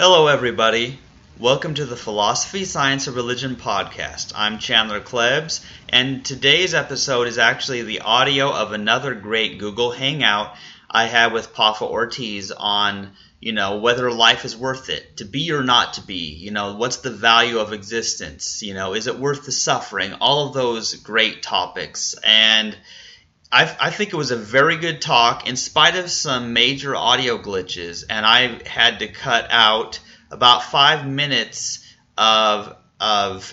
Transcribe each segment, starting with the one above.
Hello, everybody. Welcome to the Philosophy, Science, and Religion podcast. I'm Chandler Klebs, and today's episode is actually the audio of another great Google Hangout I had with Poffo Ortiz on, whether life is worth it, to be or not to be. What's the value of existence? Is it worth the suffering? All of those great topics. And I think it was a very good talk in spite of some major audio glitches, and I had to cut out about 5 minutes of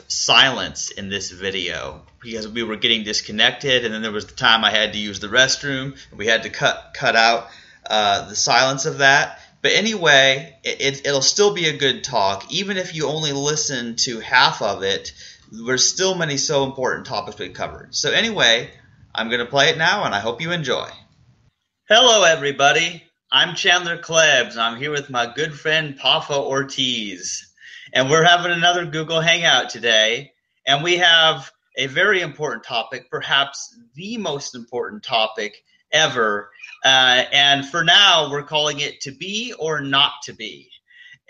silence in this video because we were getting disconnected, and then there was the time I had to use the restroom, and we had to cut out the silence of that. But anyway, it'll still be a good talk, even if you only listen to half of it. There's still many so important topics we covered. So anyway, I'm going to play it now, and I hope you enjoy. Hello, everybody. I'm Chandler Klebs. I'm here with my good friend Poffo Ortiz, and we're having another Google Hangout today, and we have a very important topic, perhaps the most important topic ever, and for now, we're calling it To Be or Not to Be.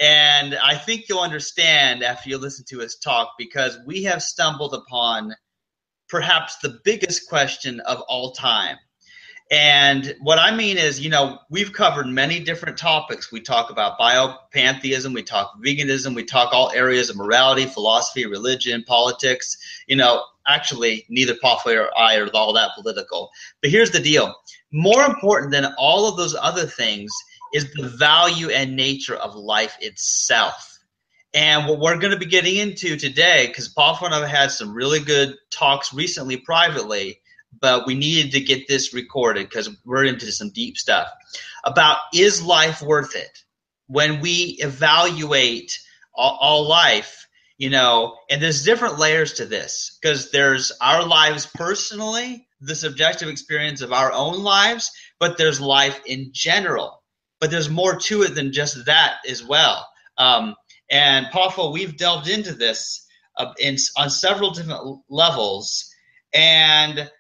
And I think you'll understand after you listen to us talk, because we have stumbled upon perhaps the biggest question of all time. And what I mean is, we've covered many different topics. We talk about biopantheism, we talk veganism, we talk all areas of morality, philosophy, religion, politics. Actually, neither Poffo or I are all that political. But here's the deal. More important than all of those other things is the value and nature of life itself. And what we're going to be getting into today, because Poffo and I have had some really good talks recently privately, but we needed to get this recorded because we're into some deep stuff about, is life worth it? When we evaluate all life, and there's different layers to this, because there's our lives personally, the subjective experience of our own lives, but there's life in general. But there's more to it than just that as well. And Poffo, we've delved into this on several different levels. And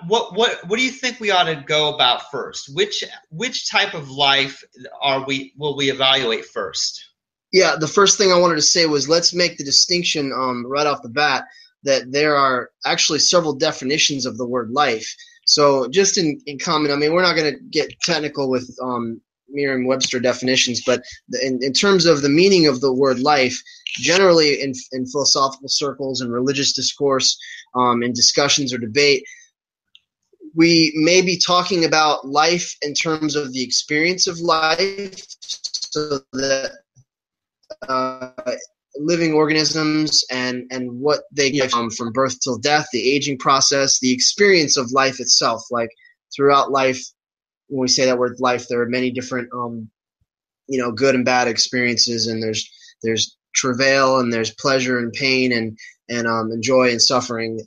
what do you think we ought to go about first? Which type of life will we evaluate first? Yeah, the first thing I wanted to say was let's make the distinction right off the bat that there are actually several definitions of the word life. So just in comment, we're not going to get technical with Merriam-Webster definitions, but in terms of the meaning of the word life, generally in philosophical circles and religious discourse, in discussions or debate, we may be talking about life in terms of the experience of life, so that living organisms and what they get from birth till death, the aging process, the experience of life itself. Like throughout life, when we say that word life, there are many different, good and bad experiences, and there's travail, and there's pleasure and pain, and joy and suffering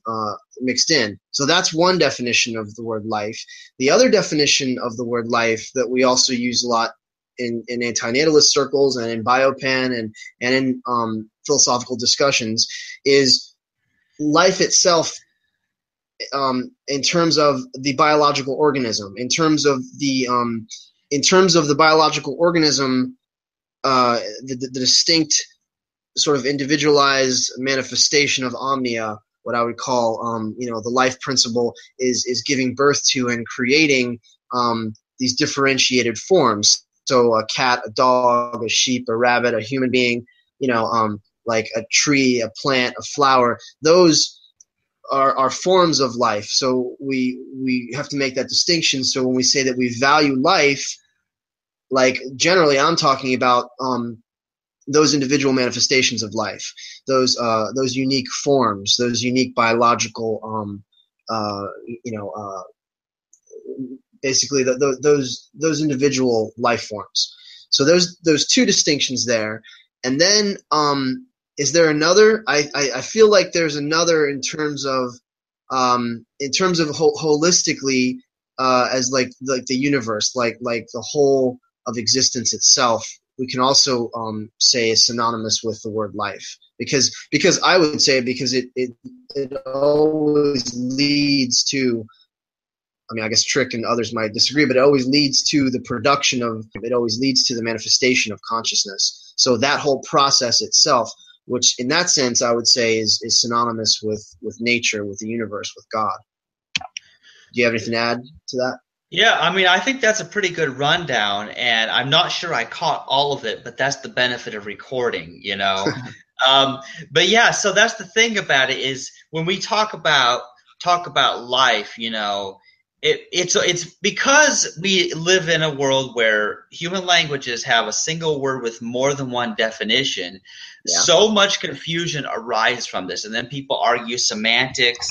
mixed in. So that's one definition of the word life. The other definition of the word life that we also use a lot in anti-natalist circles and in biopan and in philosophical discussions is life itself. In terms of the biological organism, in terms of the biological organism, the distinct sort of individualized manifestation of omnia, what I would call, the life principle is giving birth to and creating these differentiated forms. So a cat, a dog, a sheep, a rabbit, a human being, like a tree, a plant, a flower. Those are forms of life. So we have to make that distinction. So when we say that we value life, like generally I'm talking about those individual manifestations of life, those unique forms, those unique biological, basically those individual life forms. So those two distinctions there. And then is there another? I feel like there's another in terms of holistically as like the universe, like the whole of existence itself. We can also say is synonymous with the word life, because I would say because it always leads to I guess Trick and others might disagree, but it always leads to the it always leads to the manifestation of consciousness. So that whole process itself, which in that sense I would say is synonymous with nature, with the universe, with God. Do you have anything to add to that? Yeah, I mean, I think that's a pretty good rundown, and I'm not sure I caught all of it, but that's the benefit of recording, you know. But yeah, so that's the thing about it is when we talk about life, you know, it's because we live in a world where human languages have a single word with more than one definition. Yeah. So much confusion arises from this, and then people argue semantics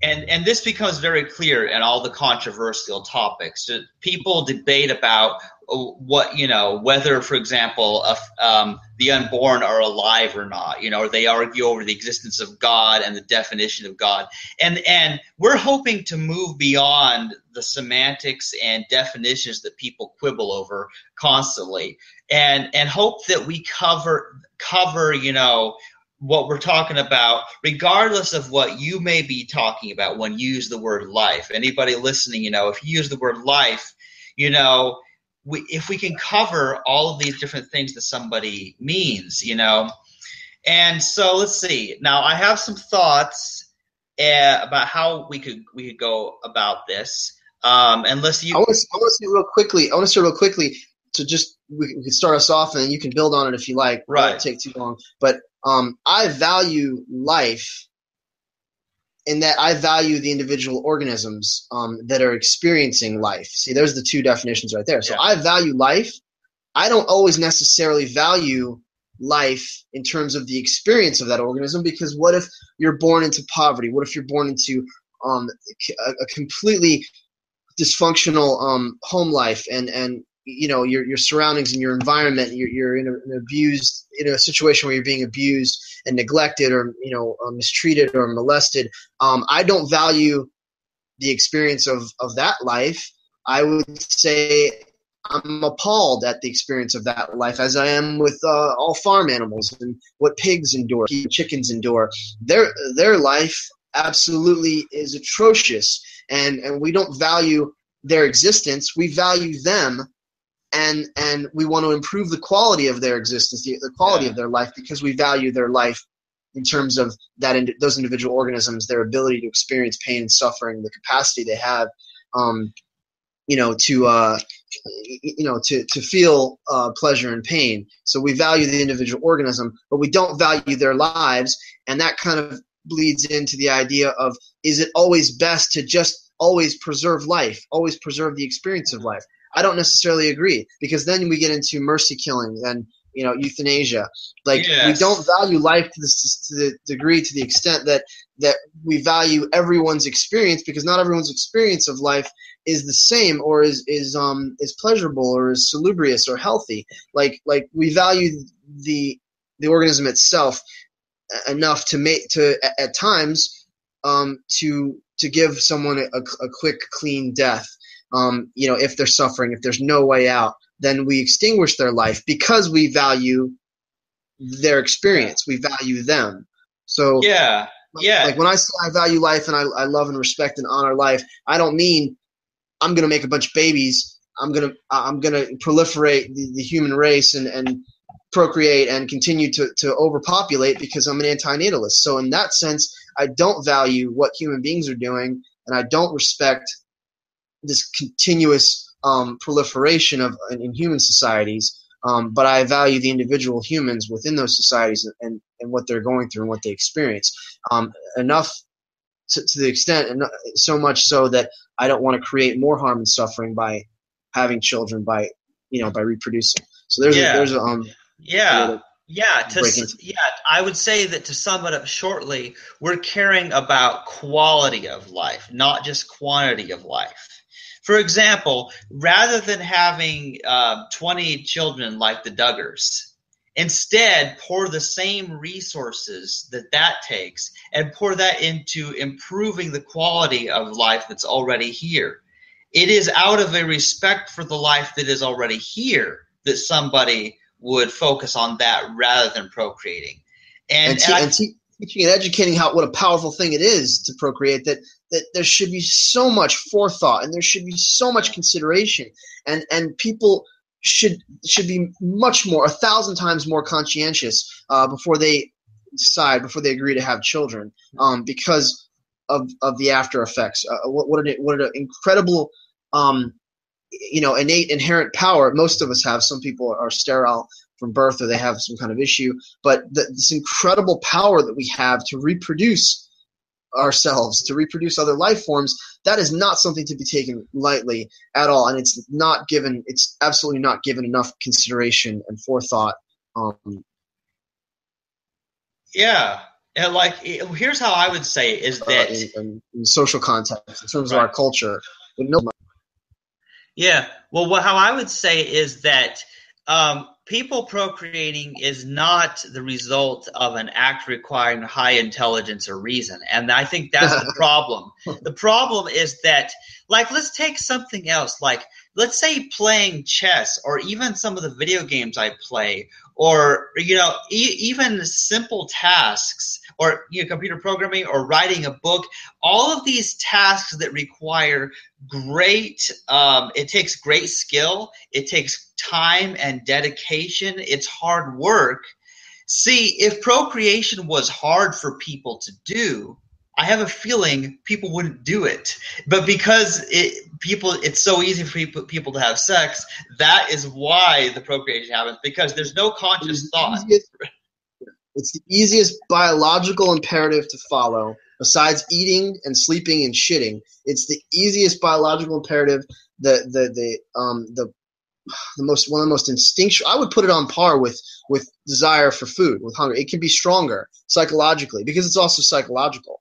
and this becomes very clear in all the controversial topics. People debate about what, you know, whether, for example, the unborn are alive or not. You know, or they argue over the existence of God and the definition of God. And we're hoping to move beyond the semantics and definitions that people quibble over constantly, and hope that we cover, you know, what we're talking about, regardless of what you may be talking about when you use the word life. Anybody listening, you know, if you use the word life, you know, if we can cover all of these different things that somebody means, you know. And so let's see. Now I have some thoughts about how we could go about this. Unless you, I want to say real quickly. To just we can start us off, and then you can build on it if you like. Right. It won't take too long, but I value life in that I value the individual organisms that are experiencing life. See, there's the two definitions right there. So yeah. I value life. I don't always necessarily value life in terms of the experience of that organism, because what if you're born into poverty? What if you're born into a completely dysfunctional home life, and you know, your surroundings and your environment, you're in a situation where you're being abused and neglected, or, you know, mistreated or molested. I don't value the experience of that life. I would say I'm appalled at the experience of that life, as I am with all farm animals and what pigs endure, chickens endure. Their life absolutely is atrocious, and we don't value their existence. We value them. And we want to improve the quality of their existence, the quality of their life, because we value their life in terms of those individual organisms, their ability to experience pain and suffering, the capacity they have, to feel pleasure and pain. So we value the individual organism, but we don't value their lives, and that kind of bleeds into the idea of, is it always best to just always preserve life, always preserve the experience of life? I don't necessarily agree, because then we get into mercy killing and, you know, euthanasia. Like, yes. We don't value life to the degree, to the extent that we value everyone's experience, because not everyone's experience of life is the same, or is pleasurable, or is salubrious or healthy. Like we value the organism itself enough to at times to give someone a quick, clean death. You know, if they're suffering, if there's no way out, then we extinguish their life because we value their experience. We value them. So yeah. Like when I say I value life and I love and respect and honor life, I don't mean I'm going to make a bunch of babies. I'm going to proliferate the human race and procreate and continue to overpopulate because I'm an anti-natalist. So in that sense, I don't value what human beings are doing, and I don't respect this continuous proliferation in human societies, but I value the individual humans within those societies and what they're going through and what they experience enough to the extent, and so much so that I don't want to create more harm and suffering by having children, by reproducing. So I would say that, to sum it up shortly, we're caring about quality of life, not just quantity of life. For example, rather than having 20 children like the Duggars, instead pour the same resources that takes and pour that into improving the quality of life that's already here. It is out of a respect for the life that is already here that somebody would focus on that rather than procreating. And teaching and educating what a powerful thing it is to procreate, that that there should be so much forethought and there should be so much consideration, and people should be much more, 1,000 times more conscientious before they agree to have children, because of the after effects. What an incredible innate inherent power most of us have. Some people are sterile from birth or they have some kind of issue, but this incredible power that we have to reproduce ourselves, to reproduce other life forms, that is not something to be taken lightly at all, and it's absolutely not given enough consideration and forethought. Yeah, and here's how I would say is that in social context, in terms of our culture. Yeah, well, how I would say is that people procreating is not the result of an act requiring high intelligence or reason, and I think that's the problem. The problem is that, let's take something else, let's say playing chess, or even some of the video games I play, or even simple tasks, or computer programming, or writing a book. All of these tasks that require it takes great skill, it takes time and dedication, it's hard work. See, if procreation was hard for people to do, I have a feeling people wouldn't do it. But because it's so easy for people to have sex, that is why the procreation happens, because there's no conscious thought. It's the easiest biological imperative to follow, besides eating and sleeping and shitting. It's the easiest biological imperative. One of the most instinctual. I would put it on par with desire for food, with hunger. It can be stronger psychologically because it's also psychological.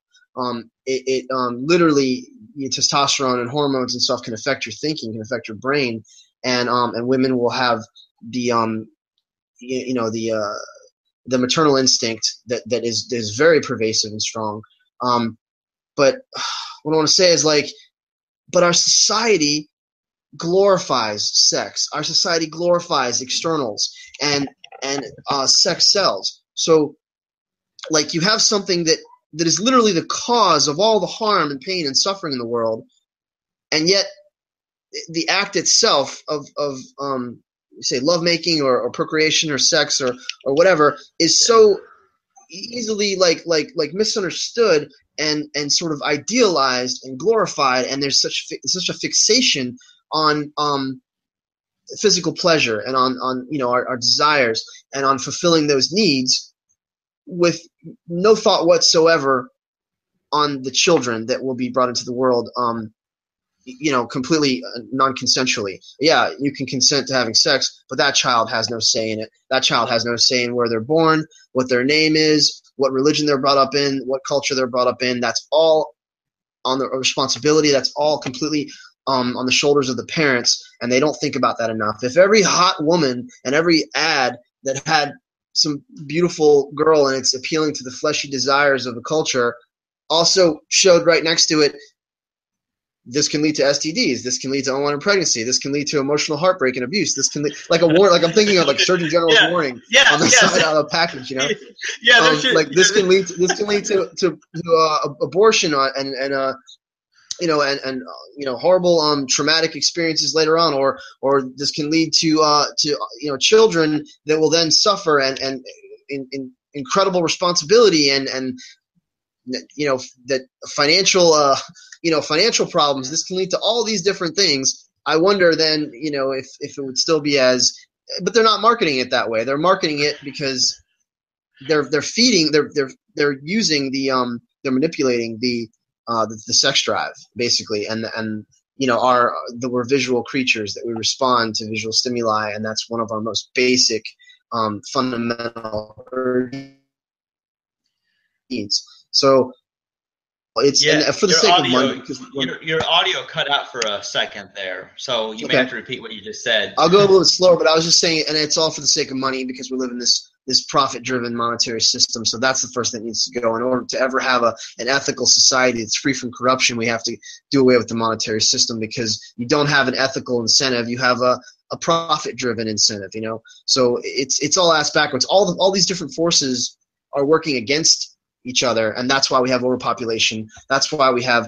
Literally, testosterone and hormones and stuff can affect your thinking, can affect your brain, and women will have the maternal instinct that is very pervasive and strong. But what I want to say is but our society glorifies sex. Our society glorifies externals and sex sells. So you have something that is literally the cause of all the harm and pain and suffering in the world, and yet the act itself of say lovemaking or procreation or sex or whatever is so easily misunderstood and sort of idealized and glorified, and there's such a fixation on physical pleasure and on our desires and on fulfilling those needs, with no thought whatsoever on the children that will be brought into the world completely non-consensually. Yeah, you can consent to having sex, but that child has no say in it. That child has no say in where they're born, what their name is, what religion they're brought up in, what culture they're brought up in. That's all on the responsibility. That's all completely on the shoulders of the parents, and they don't think about that enough. If every hot woman and every ad that had some beautiful girl and it's appealing to the fleshy desires of the culture also showed right next to it, this can lead to STDs. This can lead to unwanted pregnancy. This can lead to emotional heartbreak and abuse. This can lead, I'm thinking of Surgeon General's warning on the side of the package. Yeah, this can lead to abortion and horrible traumatic experiences later on, or this can lead to children that will then suffer and in incredible responsibility and that financial problems. This can lead to all these different things. I wonder then, if it would still be but they're not marketing it that way. They're marketing it because they're using they're manipulating the sex drive basically, and we're visual creatures, that we respond to visual stimuli, and that's one of our most basic fundamental needs. So it's and for the sake of money. Because your audio cut out for a second there, so you may have to repeat what you just said. I'll go a little bit slower, but I was just saying, and it's all for the sake of money, because we live in this profit-driven monetary system. So that's the first thing that needs to go. In order to ever have an ethical society that's free from corruption, we have to do away with the monetary system, because you don't have an ethical incentive. You have a profit-driven incentive. So it's all ass backwards. All these different forces are working against each other, and that's why we have overpopulation. That's why we have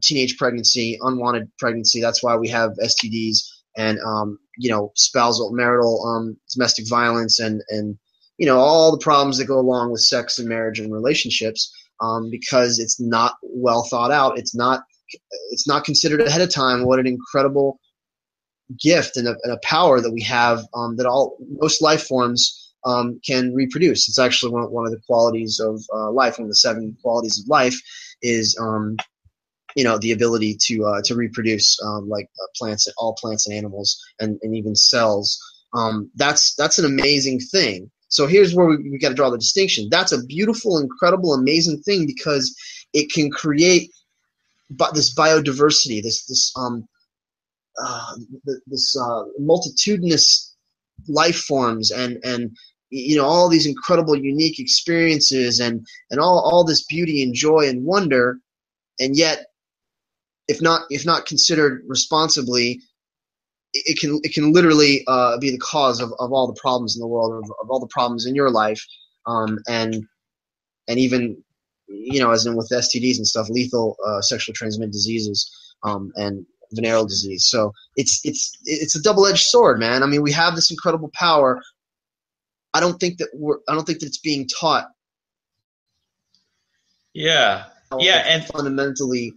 teenage pregnancy, unwanted pregnancy. That's why we have STDs and spousal, marital, domestic violence, and all the problems that go along with sex and marriage and relationships, because it's not well thought out. It's not considered ahead of time what an incredible gift and a power that we have, that most life forms can reproduce. It's actually one of the qualities of life. One of the 7 qualities of life is the ability to reproduce, like all plants and animals, and even cells. That's an amazing thing. So here's where we got to draw the distinction. That's a beautiful, incredible, amazing thing, because it can create this biodiversity, this multitudinous life forms, and all these incredible, unique experiences, and all this beauty and joy and wonder. And yet, if not considered responsibly, it can literally be the cause of all the problems in the world, of all the problems in your life, and even as in with STDs and stuff, lethal sexually transmitted diseases, and venereal disease. So it's a double-edged sword, man. I mean, we have this incredible power. I don't think that it's being taught. Yeah, and fundamentally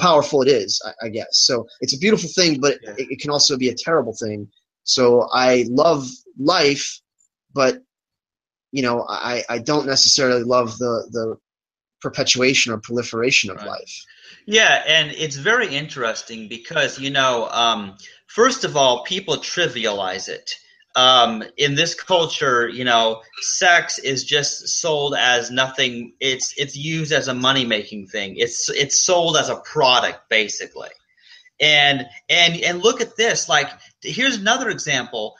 powerful it is, I guess. So it's a beautiful thing, but it can also be a terrible thing. So I love life, but I don't necessarily love the perpetuation or proliferation of life. Yeah, and it's very interesting because first of all, people trivialize it. In this culture, sex is just sold as nothing. It's used as a money-making thing. It's sold as a product, basically. And look at this. Like, here's another example.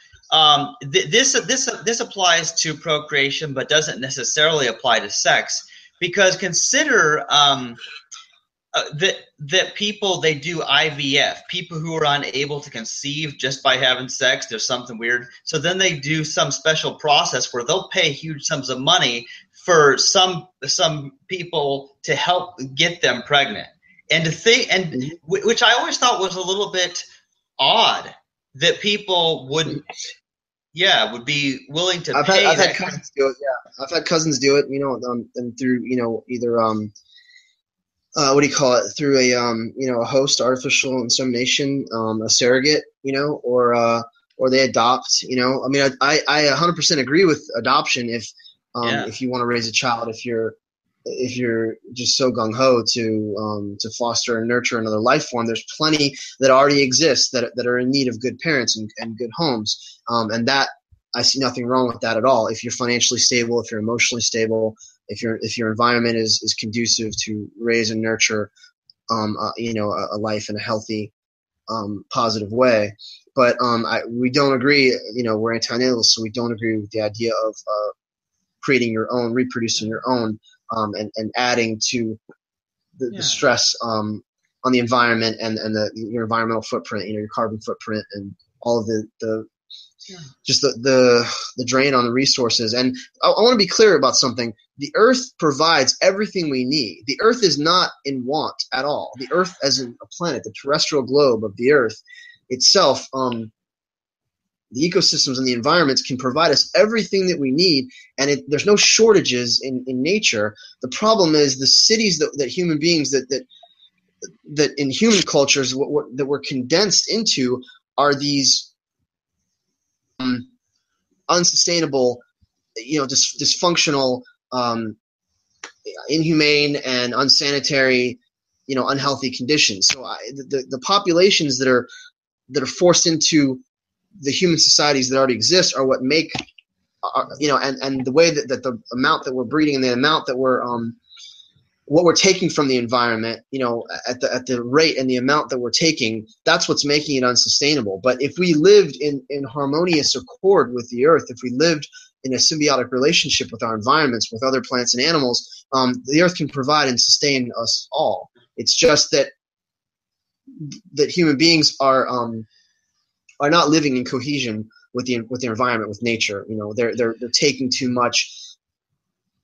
This applies to procreation, but doesn't necessarily apply to sex, because consider that people, they do IVF, people who are unable to conceive just by having sex. There's something weird. So then they do some special process where they'll pay huge sums of money for some people to help get them pregnant. And which I always thought was a little bit odd that people would be willing to pay. I've had cousins do it. Yeah, I've had cousins do it. And through either what do you call it? Through a host, artificial insemination, a surrogate, or they adopt. I mean, I 100% agree with adoption if you want to raise a child, if you're just so gung ho to foster and nurture another life form. There's plenty that already exist that are in need of good parents and good homes, and that I see nothing wrong with that at all. If you're financially stable, if you're emotionally stable, if your environment is conducive to raise and nurture a life in a healthy, positive way. But we don't agree. We're anti-natalists, so we don't agree with the idea of creating your own, reproducing your own, and adding to the stress on the environment and your environmental footprint, your carbon footprint, and all of the drain on the resources. And I want to be clear about something. The Earth provides everything we need. The Earth is not in want at all. The Earth, as in a planet, the terrestrial globe of the Earth itself, the ecosystems and the environments can provide us everything that we need, and there's no shortages in nature. The problem is the cities that human beings that in human cultures that we're condensed into are these unsustainable, dysfunctional, inhumane and unsanitary, unhealthy conditions. So the populations that are forced into the human societies that already exist are what make, and the way that the amount that we're breeding and the amount that we're what we're taking from the environment, at the rate and the amount that we're taking, that's what's making it unsustainable. But if we lived in harmonious accord with the Earth, if we lived in a symbiotic relationship with our environments, with other plants and animals, the Earth can provide and sustain us all. It's just that human beings are not living in cohesion with the environment, with nature. They're taking too much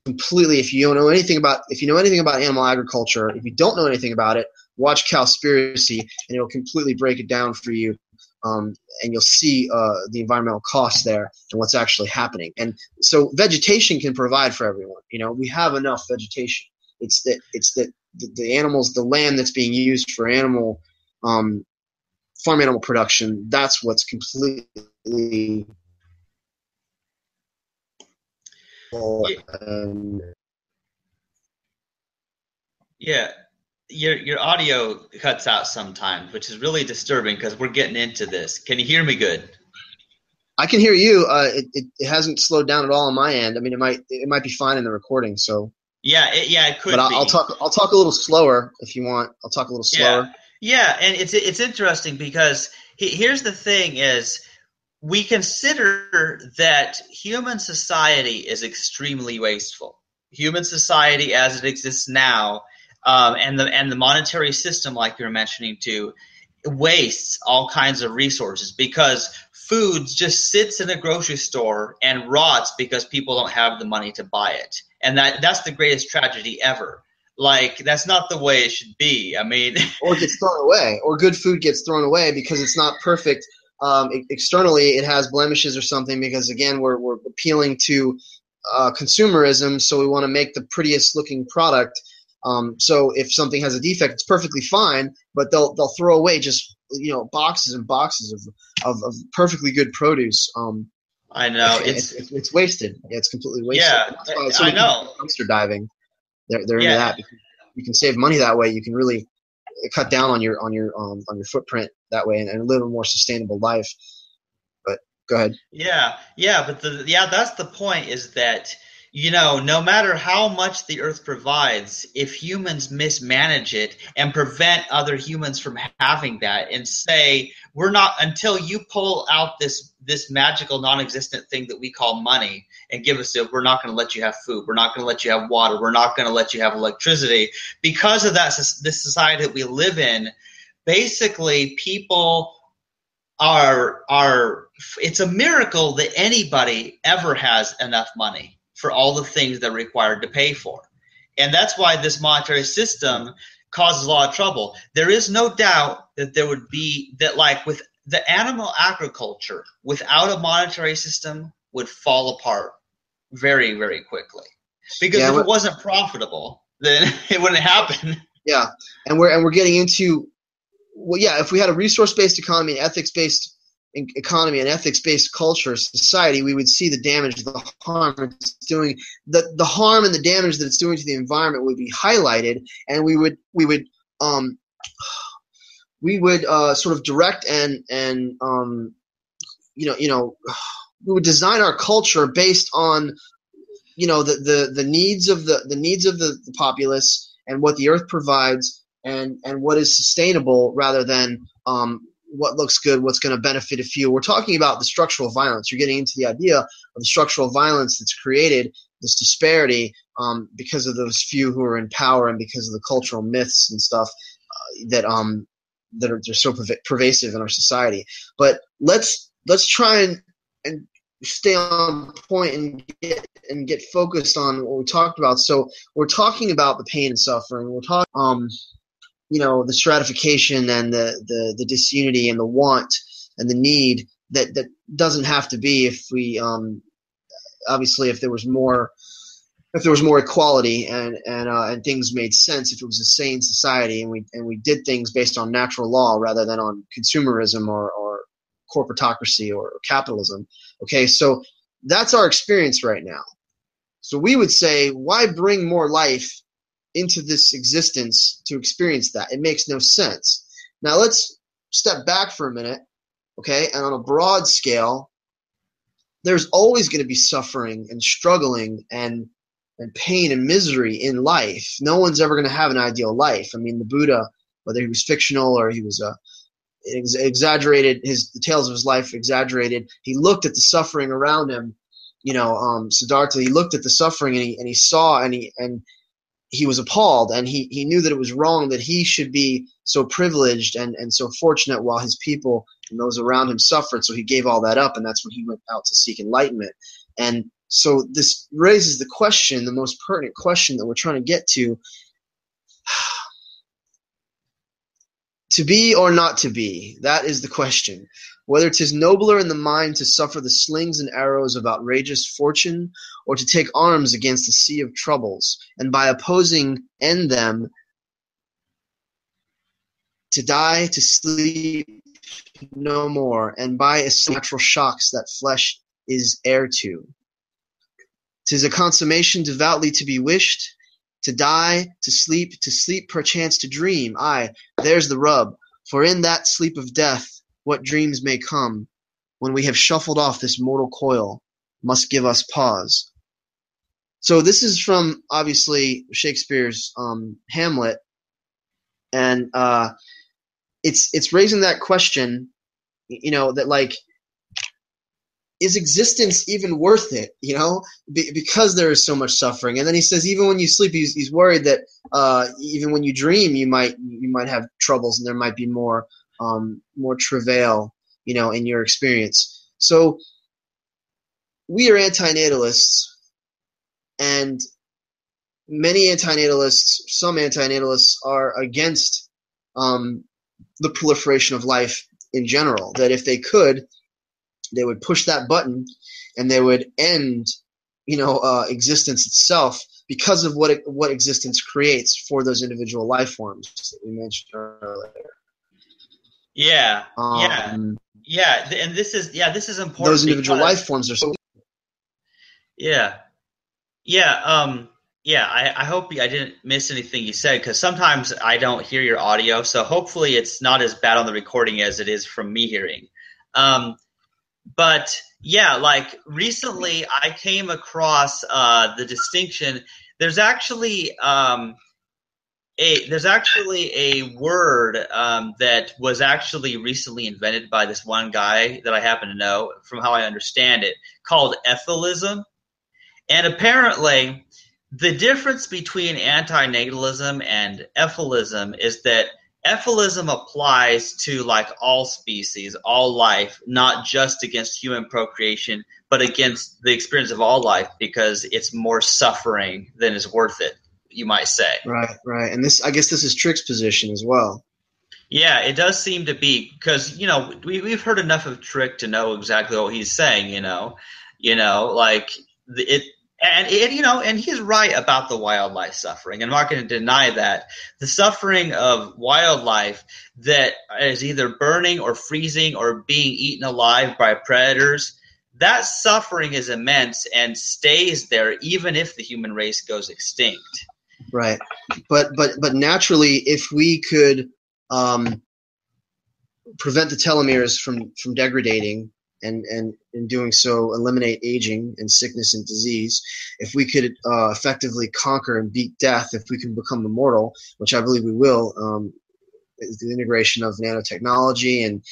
completely. If you know anything about animal agriculture, if you don't know anything about it, watch Cowspiracy, and it'll completely break it down for you. And you'll see the environmental costs there and what's actually happening. And so vegetation can provide for everyone. We have enough vegetation. It's that the animals, the land that's being used for farm animal production, that's what's completely yeah. Your audio cuts out sometimes, which is really disturbing because we're getting into this. Can you hear me good? I can hear you. It hasn't slowed down at all on my end. I mean, it might be fine in the recording. So it could. But I'll talk a little slower if you want. I'll talk a little slower. Yeah, and it's interesting because here's the thing: is we consider that human society is extremely wasteful. Human society, as it exists now. And the monetary system, like you were mentioning too, wastes all kinds of resources because food just sits in a grocery store and rots because people don't have the money to buy it. And that's the greatest tragedy ever. Like, that's not the way it should be. I mean, or it gets thrown away, or good food gets thrown away because it's not perfect. Externally, it has blemishes or something because, again, we're appealing to consumerism, so we want to make the prettiest looking product. So if something has a defect, it's perfectly fine, but they'll throw away just boxes and boxes of perfectly good produce. I know it's wasted. Yeah, it's completely wasted. Yeah, I know. Dumpster diving, they're into that. You can save money that way. You can really cut down on your footprint that way and live a more sustainable life. But go ahead. But that's the point. Is that no matter how much the earth provides, if humans mismanage it and prevent other humans from having that and say, we're not, until you pull out this magical non-existent thing that we call money and give us it, we're not going to let you have food. We're not going to let you have water. We're not going to let you have electricity. Because of that, this society that we live in, basically people are it's a miracle that anybody ever has enough money for all the things they're required to pay for. And that's why this monetary system causes a lot of trouble. There is no doubt that there would be that, like with the animal agriculture, without a monetary system would fall apart very, very quickly. Because if it wasn't profitable, then it wouldn't happen. Yeah. And we're getting into, if we had a resource-based economy, an ethics-based economy, and ethics-based culture, society, we would see the damage, the harm it's doing, the harm and the damage that it's doing to the environment would be highlighted, and we would sort of direct and we would design our culture based on the needs of the populace and what the earth provides and what is sustainable rather than what looks good, what's going to benefit a few. We're talking about the structural violence. You're getting into the idea of the structural violence that's created, this disparity, because of those few who are in power and because of the cultural myths and stuff that are just so pervasive in our society. But let's try and stay on point and get focused on what we talked about. So we're talking about the pain and suffering. We're talking the stratification and the disunity and the want and the need that doesn't have to be if we obviously if there was more equality and things made sense, if it was a sane society and we did things based on natural law rather than on consumerism or corporatocracy or capitalism. Okay, so that's our experience right now. So we would say, why bring more life into this existence to experience that? It makes no sense. Now let's step back for a minute, okay? And on a broad scale, there's always going to be suffering and struggling and pain and misery in life. No one's ever going to have an ideal life. I mean, the Buddha, whether he was fictional or he was exaggerated, the tales of his life exaggerated, he looked at the suffering around him. Siddhartha, he looked at the suffering and he saw and he was appalled, and he knew that it was wrong that he should be so privileged and so fortunate while his people and those around him suffered. So he gave all that up, and that's when he went out to seek enlightenment. And So this raises the question, the most pertinent question that we're trying to get to be or not to be, that is the question. Whether 'tis nobler in the mind to suffer the slings and arrows of outrageous fortune, or to take arms against the sea of troubles, and by opposing end them, to die, to sleep no more, and by natural shocks that flesh is heir to. 'Tis a consummation devoutly to be wished, to die, to sleep perchance to dream. Aye, there's the rub, for in that sleep of death, what dreams may come, when we have shuffled off this mortal coil, must give us pause. So this is from, obviously, Shakespeare's Hamlet, and it's raising that question, that like, is existence even worth it? Because there is so much suffering. And then he says, even when you sleep, he's worried that even when you dream, you might have troubles, and there might be more travail, in your experience. So we are anti-natalists, and some anti-natalists are against the proliferation of life in general, that if they could, they would push that button and they would end, existence itself, because of what existence creates for those individual life forms that we mentioned earlier. Yeah. And this is important. Those individual life forms are so. Yeah. I hope I didn't miss anything you said, because sometimes I don't hear your audio, so hopefully it's not as bad on the recording as it is from me hearing. But yeah, like recently I came across the distinction. There's actually a word that was actually recently invented by this one guy that I happen to know, from how I understand it, called ethilism. And apparently the difference between anti-natalism and ethilism is that ethilism applies to like all species, all life, not just against human procreation, but against the experience of all life, because it's more suffering than is worth it, you might say. Right. And I guess this is Trick's position as well. Yeah, it does seem to be, because we've heard enough of Trick to know exactly what he's saying. And he's right about the wildlife suffering. I'm not going to deny that. The suffering of wildlife that is either burning or freezing or being eaten alive by predators, that suffering is immense and stays there even if the human race goes extinct. Right. But naturally, if we could prevent the telomeres from degrading, and in doing so eliminate aging and sickness and disease, if we could effectively conquer and beat death, if we can become immortal, which I believe we will, the integration of nanotechnology and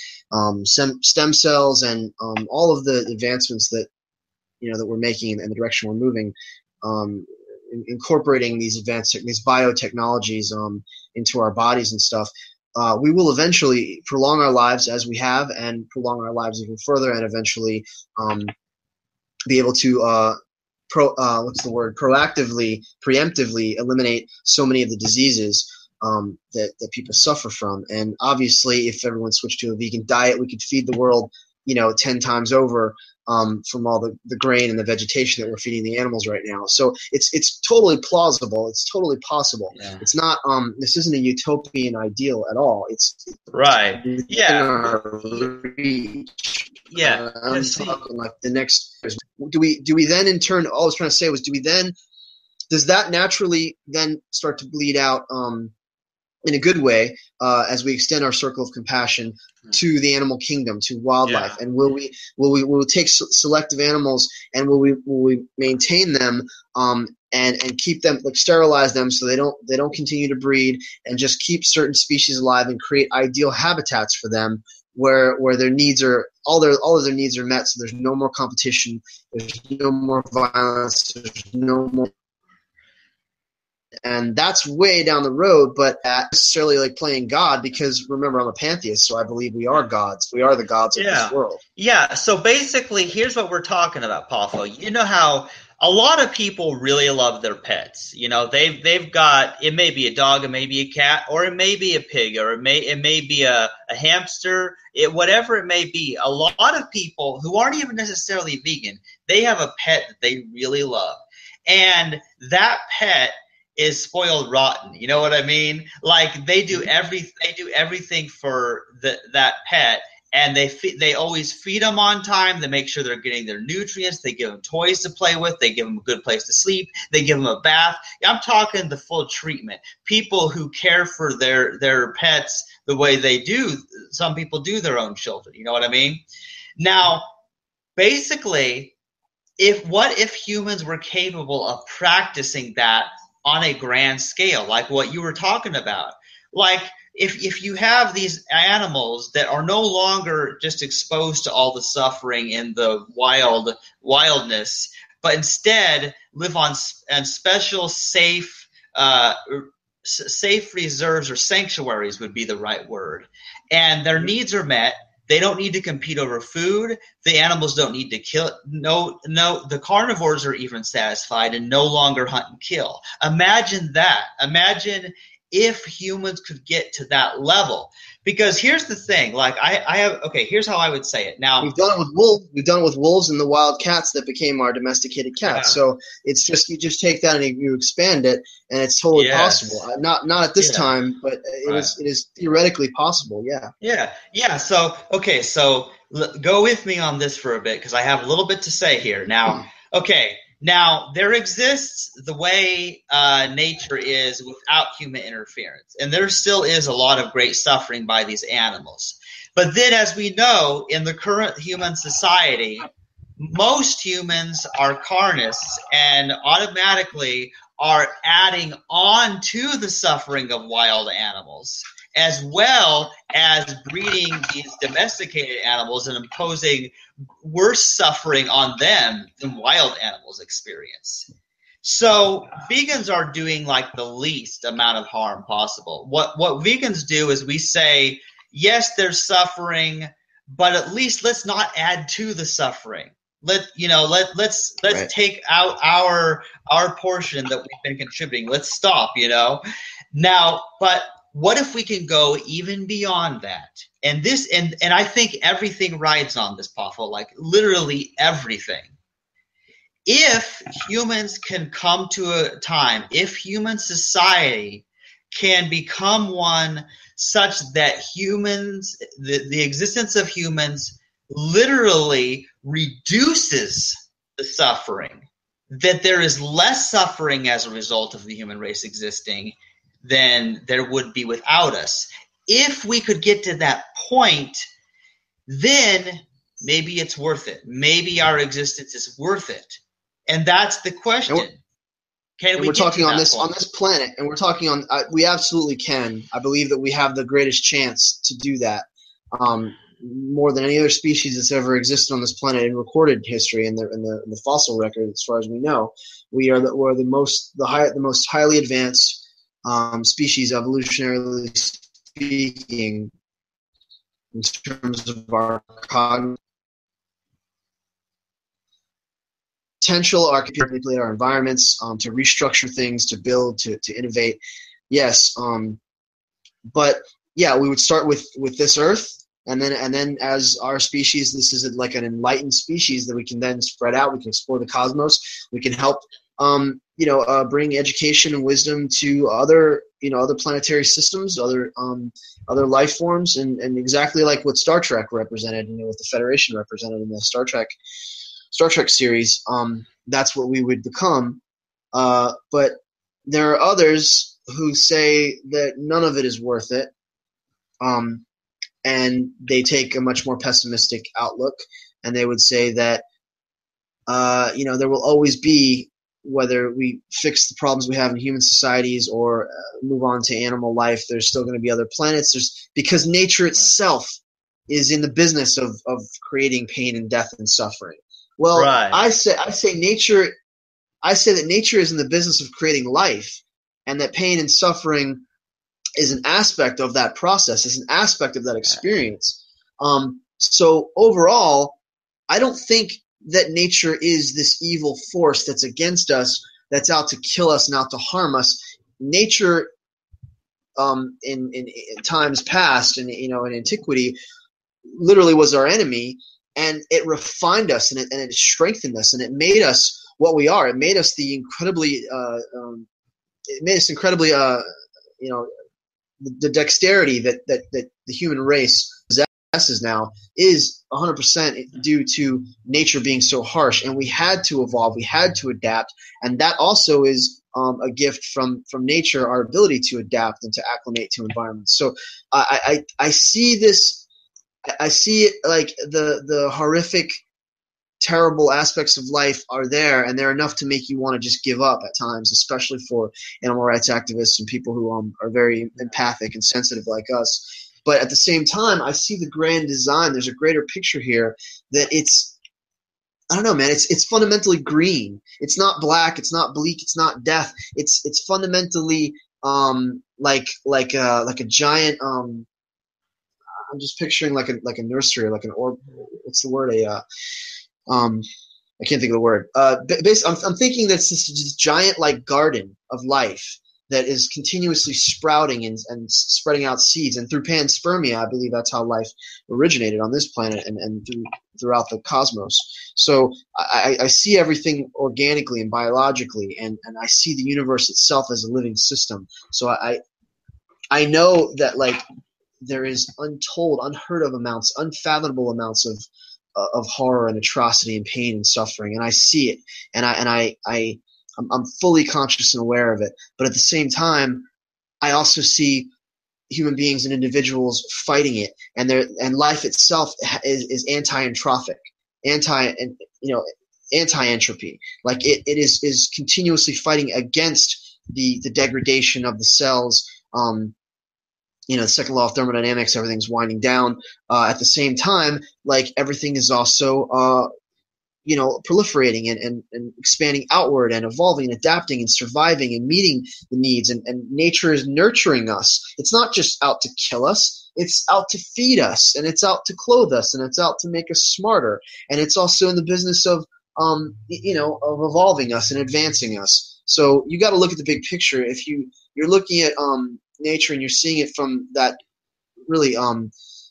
stem cells and all of the advancements that we're making and the direction we're moving, incorporating these biotechnologies into our bodies and stuff, we will eventually prolong our lives as we have, and prolong our lives even further, and eventually be able to proactively, preemptively eliminate so many of the diseases that people suffer from. And obviously, if everyone switched to a vegan diet, we could feed the world 10 times over from all the grain and the vegetation that we're feeding the animals right now. So it's totally plausible. It's totally possible. Yeah. It's not. This isn't a utopian ideal at all. It's right. Yeah. Yeah. I'm talking like the next. Do we then in turn? All I was trying to say was, does that naturally then start to bleed out in a good way as we extend our circle of compassion to the animal kingdom, to wildlife? Yeah. And will we take selective animals, and will we maintain them and keep them, like sterilize them so they don't continue to breed, and just keep certain species alive and create ideal habitats for them where their needs are all of their needs are met, so there's no more competition, there's no more violence, there's no more and that's way down the road, but not necessarily like playing God, because remember, I'm a pantheist, so I believe we are gods. We are the gods of this world. Yeah, so basically, here's what we're talking about, Poffo. You know how a lot of people really love their pets. You know, they've got, it may be a dog, it may be a cat, or it may be a pig, or it may be a hamster, whatever it may be. A lot of people who aren't even necessarily vegan, they have a pet that they really love, and that pet is spoiled rotten. You know what I mean? Like they do everything for that pet. And they always feed them on time. They make sure they're getting their nutrients. They give them toys to play with. They give them a good place to sleep. They give them a bath. I'm talking the full treatment. People who care for their pets the way they do. Some people do their own children. You know what I mean? Now, basically, what if humans were capable of practicing that on a grand scale, like what you were talking about? Like, if you have these animals that are no longer just exposed to all the suffering and the wildness, but instead live on special safe reserves, or sanctuaries would be the right word, and their needs are met. They don't need to compete over food. The animals don't need to kill. No, the carnivores are even satisfied and no longer hunt and kill. Imagine that. Imagine if humans could get to that level. Because here's the thing, like here's how I would say it. Now we've done it with wolves. We've done it with wolves and the wild cats that became our domesticated cats. Yeah. So it's just, you just take that and you expand it, and it's totally possible. Not at this time, but it is theoretically possible. Yeah. So go with me on this for a bit, because I have a little bit to say here. Now, Now, there exists the way nature is without human interference, and there still is a lot of great suffering by these animals. But then, as we know, in the current human society, most humans are carnists and automatically are adding on to the suffering of wild animals, as well as breeding these domesticated animals and imposing worse suffering on them than wild animals experience. So vegans are doing like the least amount of harm possible. What vegans do is we say, yes, there's suffering, but at least let's not add to the suffering. Let's take out our portion that we've been contributing. Let's stop, Now, but what if we can go even beyond that? And I think everything rides on this, Poffo, like literally everything. If humans can come to a time, if human society can become one such that humans, the existence of humans literally reduces the suffering, that there is less suffering as a result of the human race existing than there would be without us. If we could get to that point, then maybe it's worth it. Maybe our existence is worth it. And that's the question. We're talking on this planet, and we're talking on. We absolutely can. I believe that we have the greatest chance to do that, more than any other species that's ever existed on this planet in recorded history, in the fossil record, as far as we know. We're the most highly advanced species, evolutionarily speaking, in terms of our cognitive potential, our computer manipulate our environments, to restructure things, to build, to innovate. Yes, but yeah, we would start with this Earth, and then as our species, this is like an enlightened species that we can then spread out. We can explore the cosmos. We can help, bring education and wisdom to other planetary systems, other life forms, and exactly like what Star Trek represented, what the Federation represented in the Star Trek series. That's what we would become. But there are others who say that none of it is worth it. And they take a much more pessimistic outlook, and they would say that, there will always be, whether we fix the problems we have in human societies or move on to animal life, there's still going to be other planets. Because nature itself is in the business of creating pain and death and suffering. Well, right. I say that nature is in the business of creating life, and that pain and suffering is an aspect of that process, is an aspect of that experience. So overall, I don't think that nature is this evil force that's against us, that's out to kill us and out to harm us. Nature, in times past, and in antiquity, literally was our enemy, and it refined us, and it strengthened us, and it made us what we are. It made us incredibly, the dexterity that the human race possesses now is 100% due to nature being so harsh, and we had to evolve, we had to adapt, and that also is a gift from nature, our ability to adapt and to acclimate to environments. So I see this, I see it like the horrific, terrible aspects of life are there, and they're enough to make you want to just give up at times, especially for animal rights activists and people who are very empathic and sensitive like us. But at the same time, I see the grand design. There's a greater picture here that it's, I don't know, man. It's fundamentally green. It's not black. It's not bleak. It's not death. It's fundamentally like a giant. I'm just picturing like a nursery, like an orb. What's the word? I can't think of the word. I'm thinking that's this giant like garden of life that is continuously sprouting and spreading out seeds. And through panspermia, I believe that's how life originated on this planet and throughout the cosmos. So I see everything organically and biologically, and I see the universe itself as a living system. So I know that like there is untold, unheard of amounts, unfathomable amounts of horror and atrocity and pain and suffering, and I see it, and I'm fully conscious and aware of it. But at the same time, I also see human beings and individuals fighting it, and life itself is anti-entrophic, anti-entropy. Like it is continuously fighting against the degradation of the cells. The second law of thermodynamics, everything's winding down. At the same time, like everything is also proliferating and expanding outward and evolving and adapting and surviving and meeting the needs. And nature is nurturing us. It's not just out to kill us. It's out to feed us, and it's out to clothe us, and it's out to make us smarter. And it's also in the business of evolving us and advancing us. So you got to look at the big picture. If you're looking at nature and you're seeing it from that really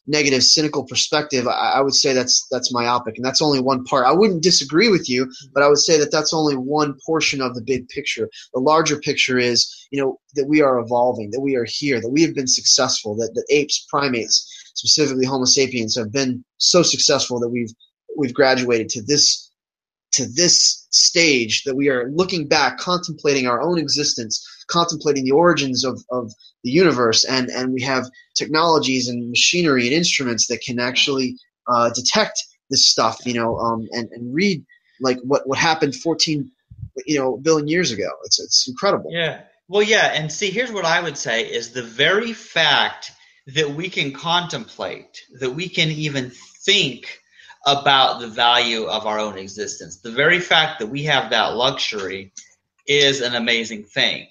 negative, cynical perspective, I would say that's myopic, and that's only one part. I wouldn't disagree with you, but I would say that that's only one portion of the big picture. The larger picture is, that we are evolving, that we are here, that we have been successful, that apes, primates, specifically Homo sapiens, have been so successful that we've graduated to this stage, that we are looking back, contemplating our own existence, contemplating the origins of the universe, and we have technologies and machinery and instruments that can actually detect this stuff, and read like what happened 14 billion years ago. It's incredible. Yeah. Well, yeah, and see, here's what I would say is the very fact that we can contemplate, that we can even think about the value of our own existence, the very fact that we have that luxury is an amazing thing,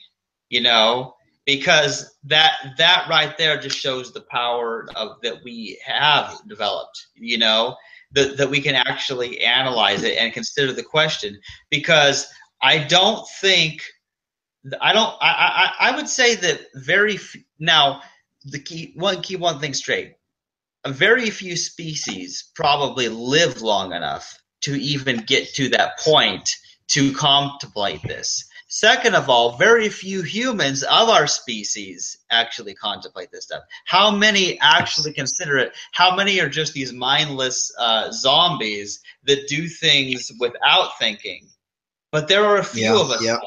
because that right there just shows the power of that we have developed, that we can actually analyze it and consider the question. Because I would say that now one thing straight. Very few species probably live long enough to even get to that point to contemplate this. Second of all, very few humans of our species actually contemplate this stuff. How many actually consider it? How many are just these mindless zombies that do things without thinking? But there are a few of us. Yeah.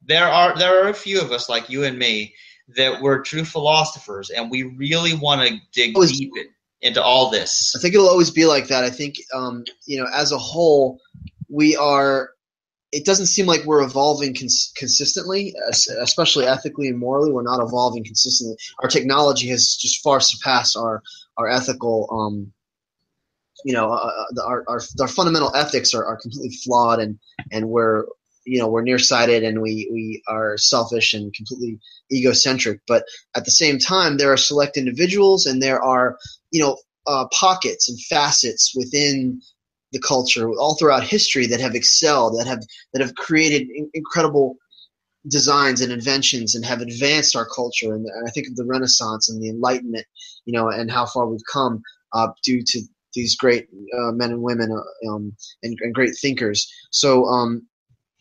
There are a few of us like you and me that we're true philosophers, and we really want to dig deep into all this. I think it'll always be like that. I think, as a whole, it doesn't seem like we're evolving consistently, especially ethically and morally. We're not evolving consistently. Our technology has just far surpassed our ethical, our fundamental ethics are completely flawed, and we're we're nearsighted and we are selfish and completely egocentric. But at the same time, there are select individuals and there are, pockets and facets within the culture all throughout history that have excelled, that have created incredible designs and inventions and have advanced our culture. And I think of the Renaissance and the Enlightenment, and how far we've come due to these great men and women and great thinkers. So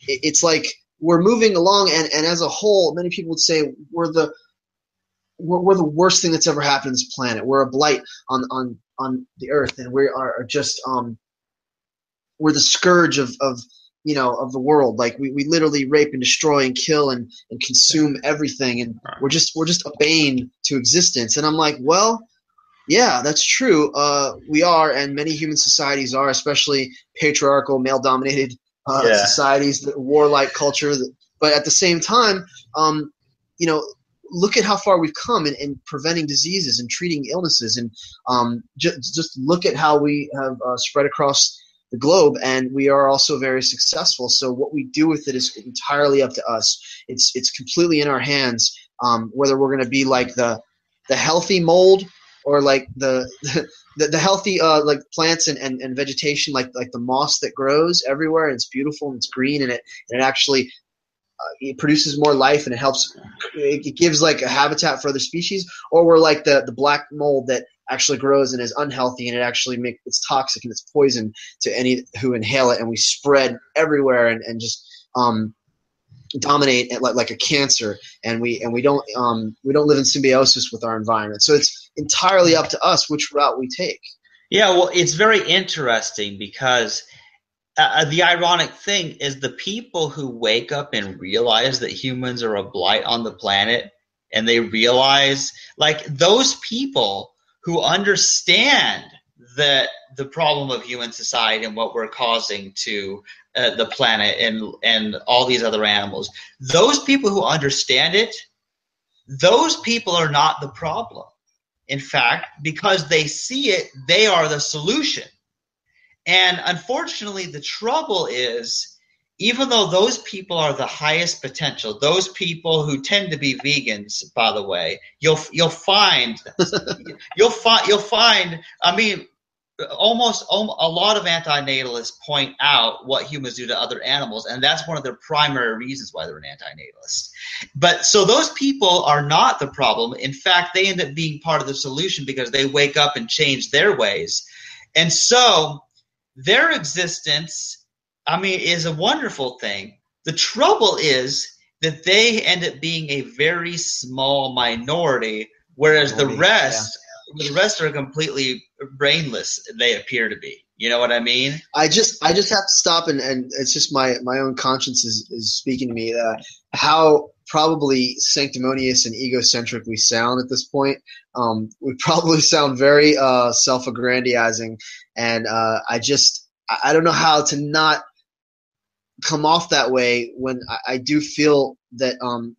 it's like we're moving along, and as a whole, many people would say we're the worst thing that's ever happened to this planet. We're a blight on the earth, and we are just we're the scourge of the world. Like we literally rape and destroy and kill and consume everything, and we're just a bane to existence. And I'm like, well, yeah, that's true. We are, and many human societies are, especially patriarchal, male-dominated societies, the warlike culture. But at the same time, look at how far we've come in preventing diseases and treating illnesses, and just look at how we have spread across the globe, and we are also very successful. So what we do with it is entirely up to us. It's completely in our hands, whether we're going to be like the healthy mold, or like the healthy like plants and vegetation, like the moss that grows everywhere, and it's beautiful and it's green, and it actually it produces more life, and it gives like a habitat for other species. Or we're like the black mold that actually grows and is unhealthy, and it's toxic and it's poison to any who inhale it, and we spread everywhere and just dominate like a cancer, and we don't live in symbiosis with our environment. So it's entirely up to us which route we take. Yeah, well, it's very interesting because the ironic thing is the people who wake up and realize that humans are a blight on the planet, and they realize, like, those people who understand that the problem of human society and what we're causing to the planet and all these other animals, those people who understand it, those people are not the problem. In fact, because they see it, they are the solution. And unfortunately, the trouble is, even though those people are the highest potential, those people who tend to be vegans, by the way, you'll find, I mean, almost a lot of anti-natalists point out what humans do to other animals, and that's one of their primary reasons why they're an anti-natalist. But so those people are not the problem. In fact, they end up being part of the solution because they wake up and change their ways. And so their existence, I mean, is a wonderful thing. The trouble is that they end up being a very small minority, whereas the rest are completely brainless. They appear to be. You know what I mean? I just have to stop, and it's just my own conscience is speaking to me. How probably sanctimonious and egocentric we sound at this point. We probably sound very self-aggrandizing, and I don't know how to not come off that way when I do feel that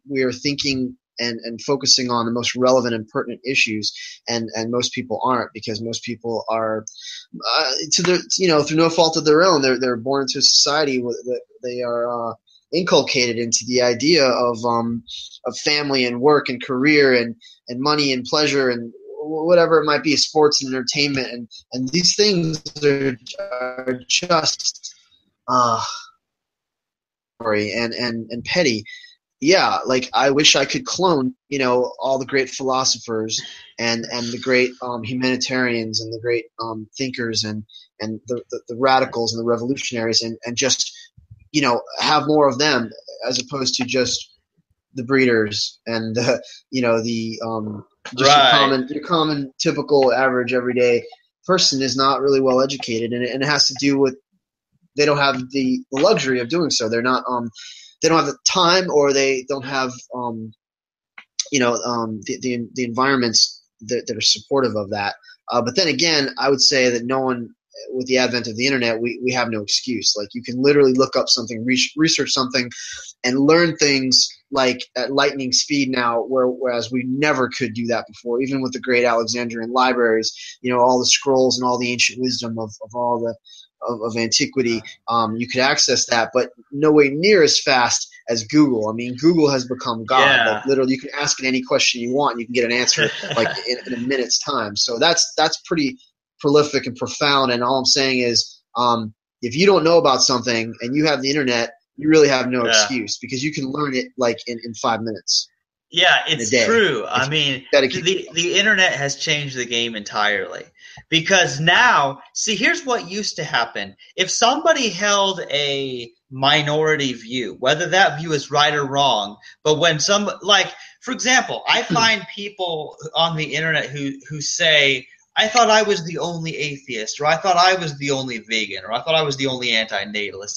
we are thinking and focusing on the most relevant and pertinent issues, and most people aren't, because most people are through no fault of their own, they're born into a society that they are inculcated into the idea of family and work and career and money and pleasure and whatever it might be, sports and entertainment, and these things are just and petty. Yeah, like I wish I could clone, all the great philosophers and the great humanitarians and the great thinkers and the radicals and the revolutionaries and just, have more of them, as opposed to just the breeders and your common typical average everyday person is not really well educated, and it has to do with they don't have the luxury of doing so. They're not they don't have the time, or they don't have the environments that are supportive of that. But then again, I would say that no one, with the advent of the internet, we have no excuse. Like, you can literally look up something, research something, and learn things like at lightning speed now, whereas we never could do that before. Even with the great Alexandrian libraries, all the scrolls and all the ancient wisdom of all the of antiquity, you could access that, but nowhere near as fast as Google. I mean, Google has become God. Yeah. Like literally, you can ask it any question you want, and you can get an answer like in a minute's time. So that's pretty prolific and profound. And all I'm saying is, if you don't know about something and you have the internet, you really have no excuse, because you can learn it like in 5 minutes. Yeah, it's true. I mean, the internet has changed the game entirely, because now, see, here's what used to happen. If somebody held a minority view, whether that view is right or wrong, but when for example, I find people on the internet who say, I thought I was the only atheist, or I thought I was the only vegan, or I thought I was the only anti-natalist,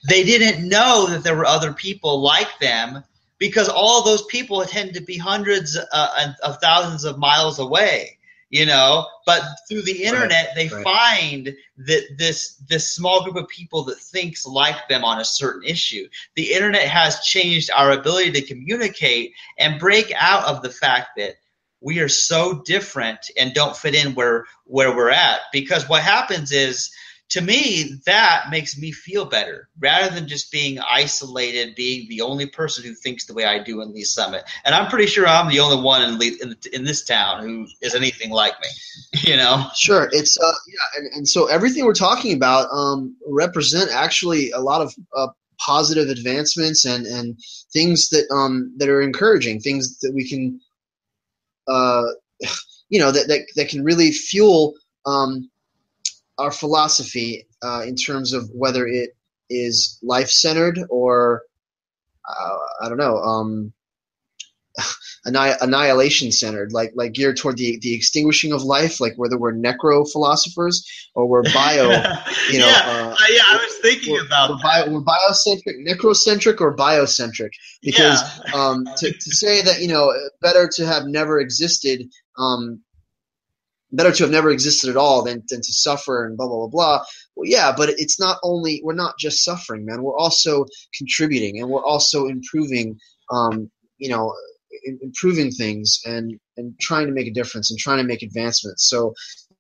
They didn't know that there were other people like them, because all those people tend to be hundreds of thousands of miles away, But through the internet, they find that this small group of people that thinks like them on a certain issue. The internet has changed our ability to communicate and break out of the fact that we are so different and don't fit in where we're at. Because what happens is, to me, that makes me feel better, rather than just being isolated, being the only person who thinks the way I do in Lee Summit. And I'm pretty sure I'm the only one in this town who is anything like me, Sure. It's and so everything we're talking about represent actually a lot of positive advancements and things that are encouraging, things that we can that can really fuel our philosophy in terms of whether it is life-centered or I don't know, annihilation-centered, like geared toward the extinguishing of life, like whether we're necro-philosophers or we're bio, I was thinking about that. We're biocentric, necrocentric, or biocentric, because to say that better to have never existed, better to have never existed at all than to suffer and blah blah blah blah. Well, yeah, but it's not only, we're not just suffering, man. We're also contributing, and we're also improving, improving things and trying to make a difference and trying to make advancements. So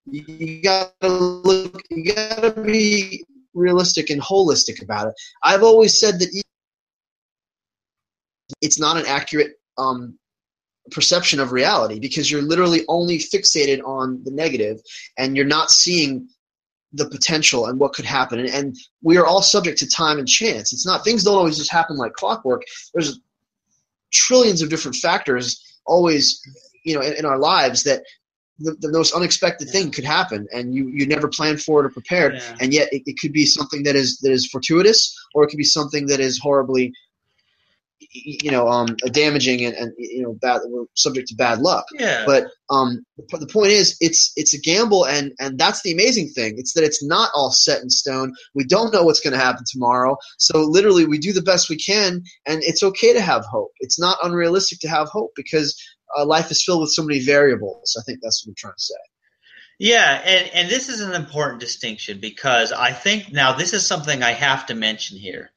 you gotta be realistic and holistic about it. I've always said that it's not an accurate perception of reality, because you're literally only fixated on the negative and you're not seeing the potential and what could happen. And we are all subject to time and chance. It's not, things don't always just happen like clockwork. There's trillions of different factors always, in our lives, that the most unexpected thing could happen, and you never planned for it or prepared. And yet it could be something that is fortuitous, or it could be something that is horribly damaging and bad. We're subject to bad luck. But the point is, it's a gamble, and that's the amazing thing. It's that it's not all set in stone. We don't know what's going to happen tomorrow. So literally, we do the best we can, and it's okay to have hope. It's not unrealistic to have hope, because life is filled with so many variables. I think that's what I'm trying to say. Yeah, and this is an important distinction, because I think now this is something I have to mention here.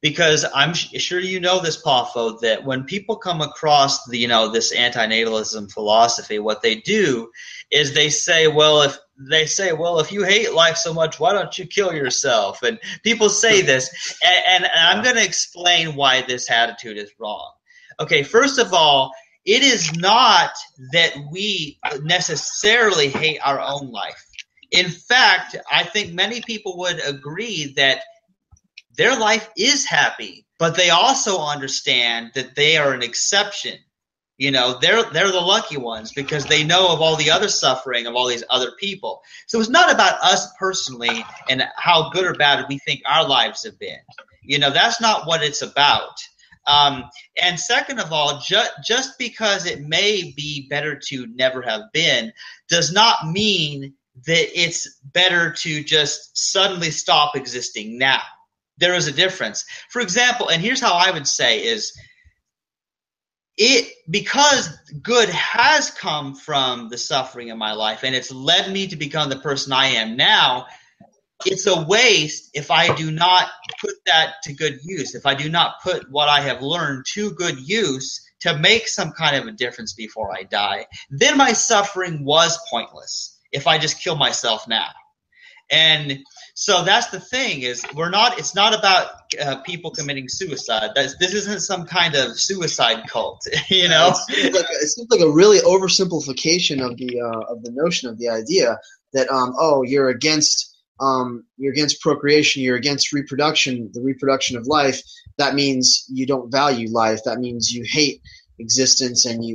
Because I'm sure you know this, Poffo, that when people come across this anti-natalism philosophy, what they do is they say, well, if you hate life so much, why don't you kill yourself? And people say this, and I'm going to explain why this attitude is wrong. Okay, first of all, it is not that we necessarily hate our own life. In fact, I think many people would agree that their life is happy, but they also understand that they are an exception. They're the lucky ones, because they know of all the other suffering of all these other people. So it's not about us personally and how good or bad we think our lives have been. That's not what it's about. And second of all, just because it may be better to never have been does not mean that it's better to just suddenly stop existing now. There is a difference. For example, and here's how I would say is, because good has come from the suffering in my life and it's led me to become the person I am now, it's a waste if I do not put that to good use, if I do not put what I have learned to good use to make some kind of a difference before I die. Then my suffering was pointless if I just kill myself now. And so that's the thing is it's not about people committing suicide. This isn't some kind of suicide cult, you know? It seems like a really oversimplification of the notion of the idea that you're against procreation, you're against reproduction, the reproduction of life. That means you don't value life. That means you hate existence, and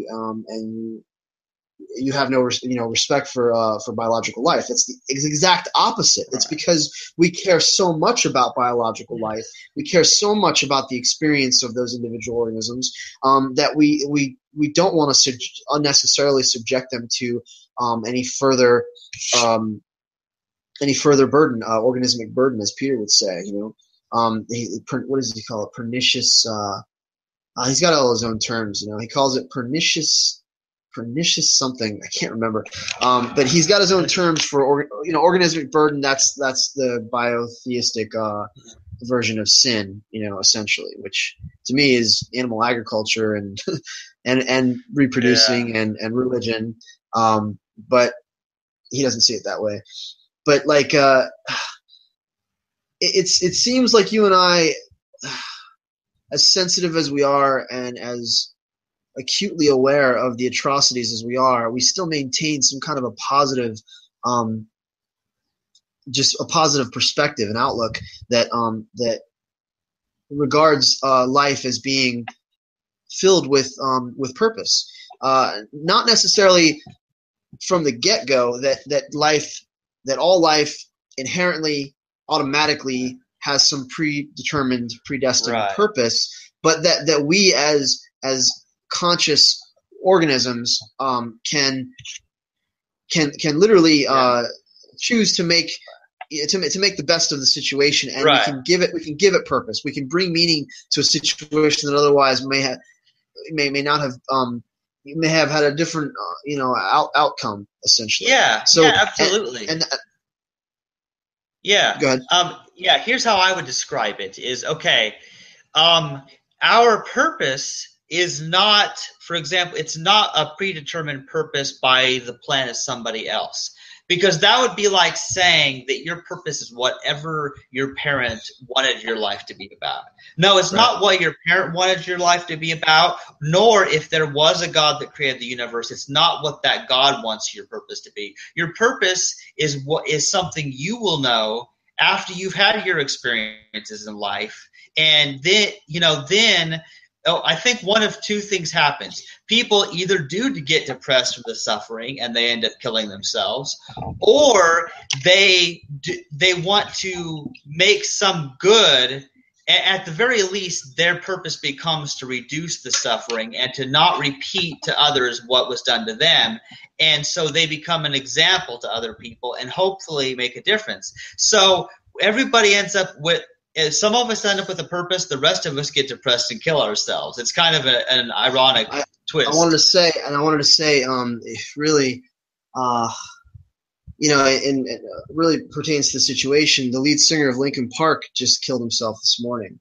you have no respect for biological life. It's the exact opposite. Right. It's because we care so much about biological life, we care so much about the experience of those individual organisms, that we don't want to unnecessarily subject them to any further burden, organismic burden, as Peter would say. What does he call it? Pernicious. He's got all his own terms. He calls it pernicious something. I can't remember. But he's got his own terms for organismic burden. That's the biotheistic version of sin, essentially, which to me is animal agriculture and and reproducing and religion. But he doesn't see it that way. But it seems like you and I, as sensitive as we are and as acutely aware of the atrocities as we are, we still maintain some kind of a positive, just a positive perspective and outlook that regards life as being filled with purpose. Not necessarily from the get-go that all life inherently, automatically has some predestined purpose, but that we as conscious organisms can literally choose to make the best of the situation, and we can give it purpose. We can bring meaning to a situation that otherwise may not have may have had a different outcome, essentially. Absolutely. Go ahead. Here's how I would describe it is, our purpose is not, for example, it's not a predetermined purpose by the plan of somebody else. Because that would be like saying that your purpose is whatever your parent wanted your life to be about. No, it's not what your parent wanted your life to be about, nor if there was a God that created the universe, it's not what that God wants your purpose to be. Your purpose is what is something you will know after you've had your experiences in life. And then I think one of two things happens. People either do get depressed from the suffering and they end up killing themselves, or they want to make some good. At the very least, their purpose becomes to reduce the suffering and to not repeat to others what was done to them. And so they become an example to other people and hopefully make a difference. So everybody ends up with, some of us end up with a purpose. The rest of us get depressed and kill ourselves. It's kind of an ironic twist. I wanted to say, really, it really pertains to the situation. The lead singer of Linkin Park just killed himself this morning.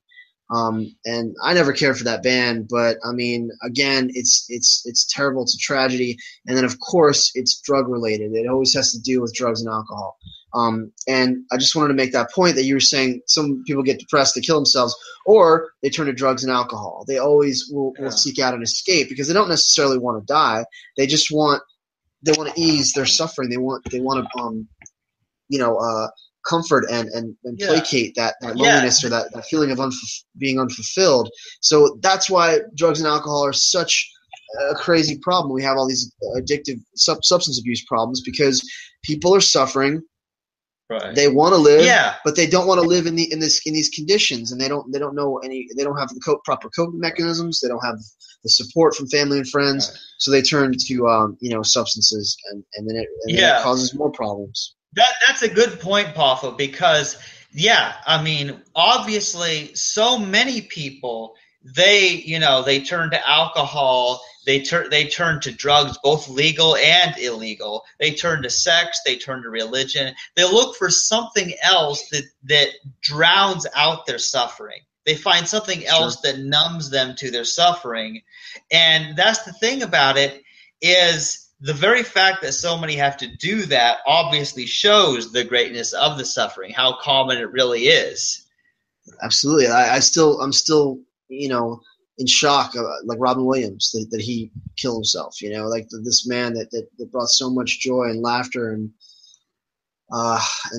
And I never cared for that band, but I mean, again, it's terrible. It's a tragedy. And then of course it's drug related. It always has to do with drugs and alcohol. And I just wanted to make that point that you were saying some people get depressed, they kill themselves, or they turn to drugs and alcohol. They always will seek out an escape because they don't necessarily want to die. They just want to ease their suffering. They want to comfort and placate that loneliness or that feeling of being unfulfilled. So that's why drugs and alcohol are such a crazy problem. We have all these addictive substance abuse problems because people are suffering. Right. They want to live, but they don't want to live in these conditions, and they don't have the proper coping mechanisms. They don't have the support from family and friends, so they turn to substances, and then it causes more problems. That's a good point, Poffo, because obviously, so many people they turn to alcohol. They turn to drugs, both legal and illegal. They turn to sex. They turn to religion. They look for something else that drowns out their suffering. They find something else that numbs them to their suffering. And that's the thing about it is the very fact that so many have to do that obviously shows the greatness of the suffering, how common it really is. Absolutely. I'm still, in shock, like Robin Williams, that he killed himself, like this man that brought so much joy and laughter and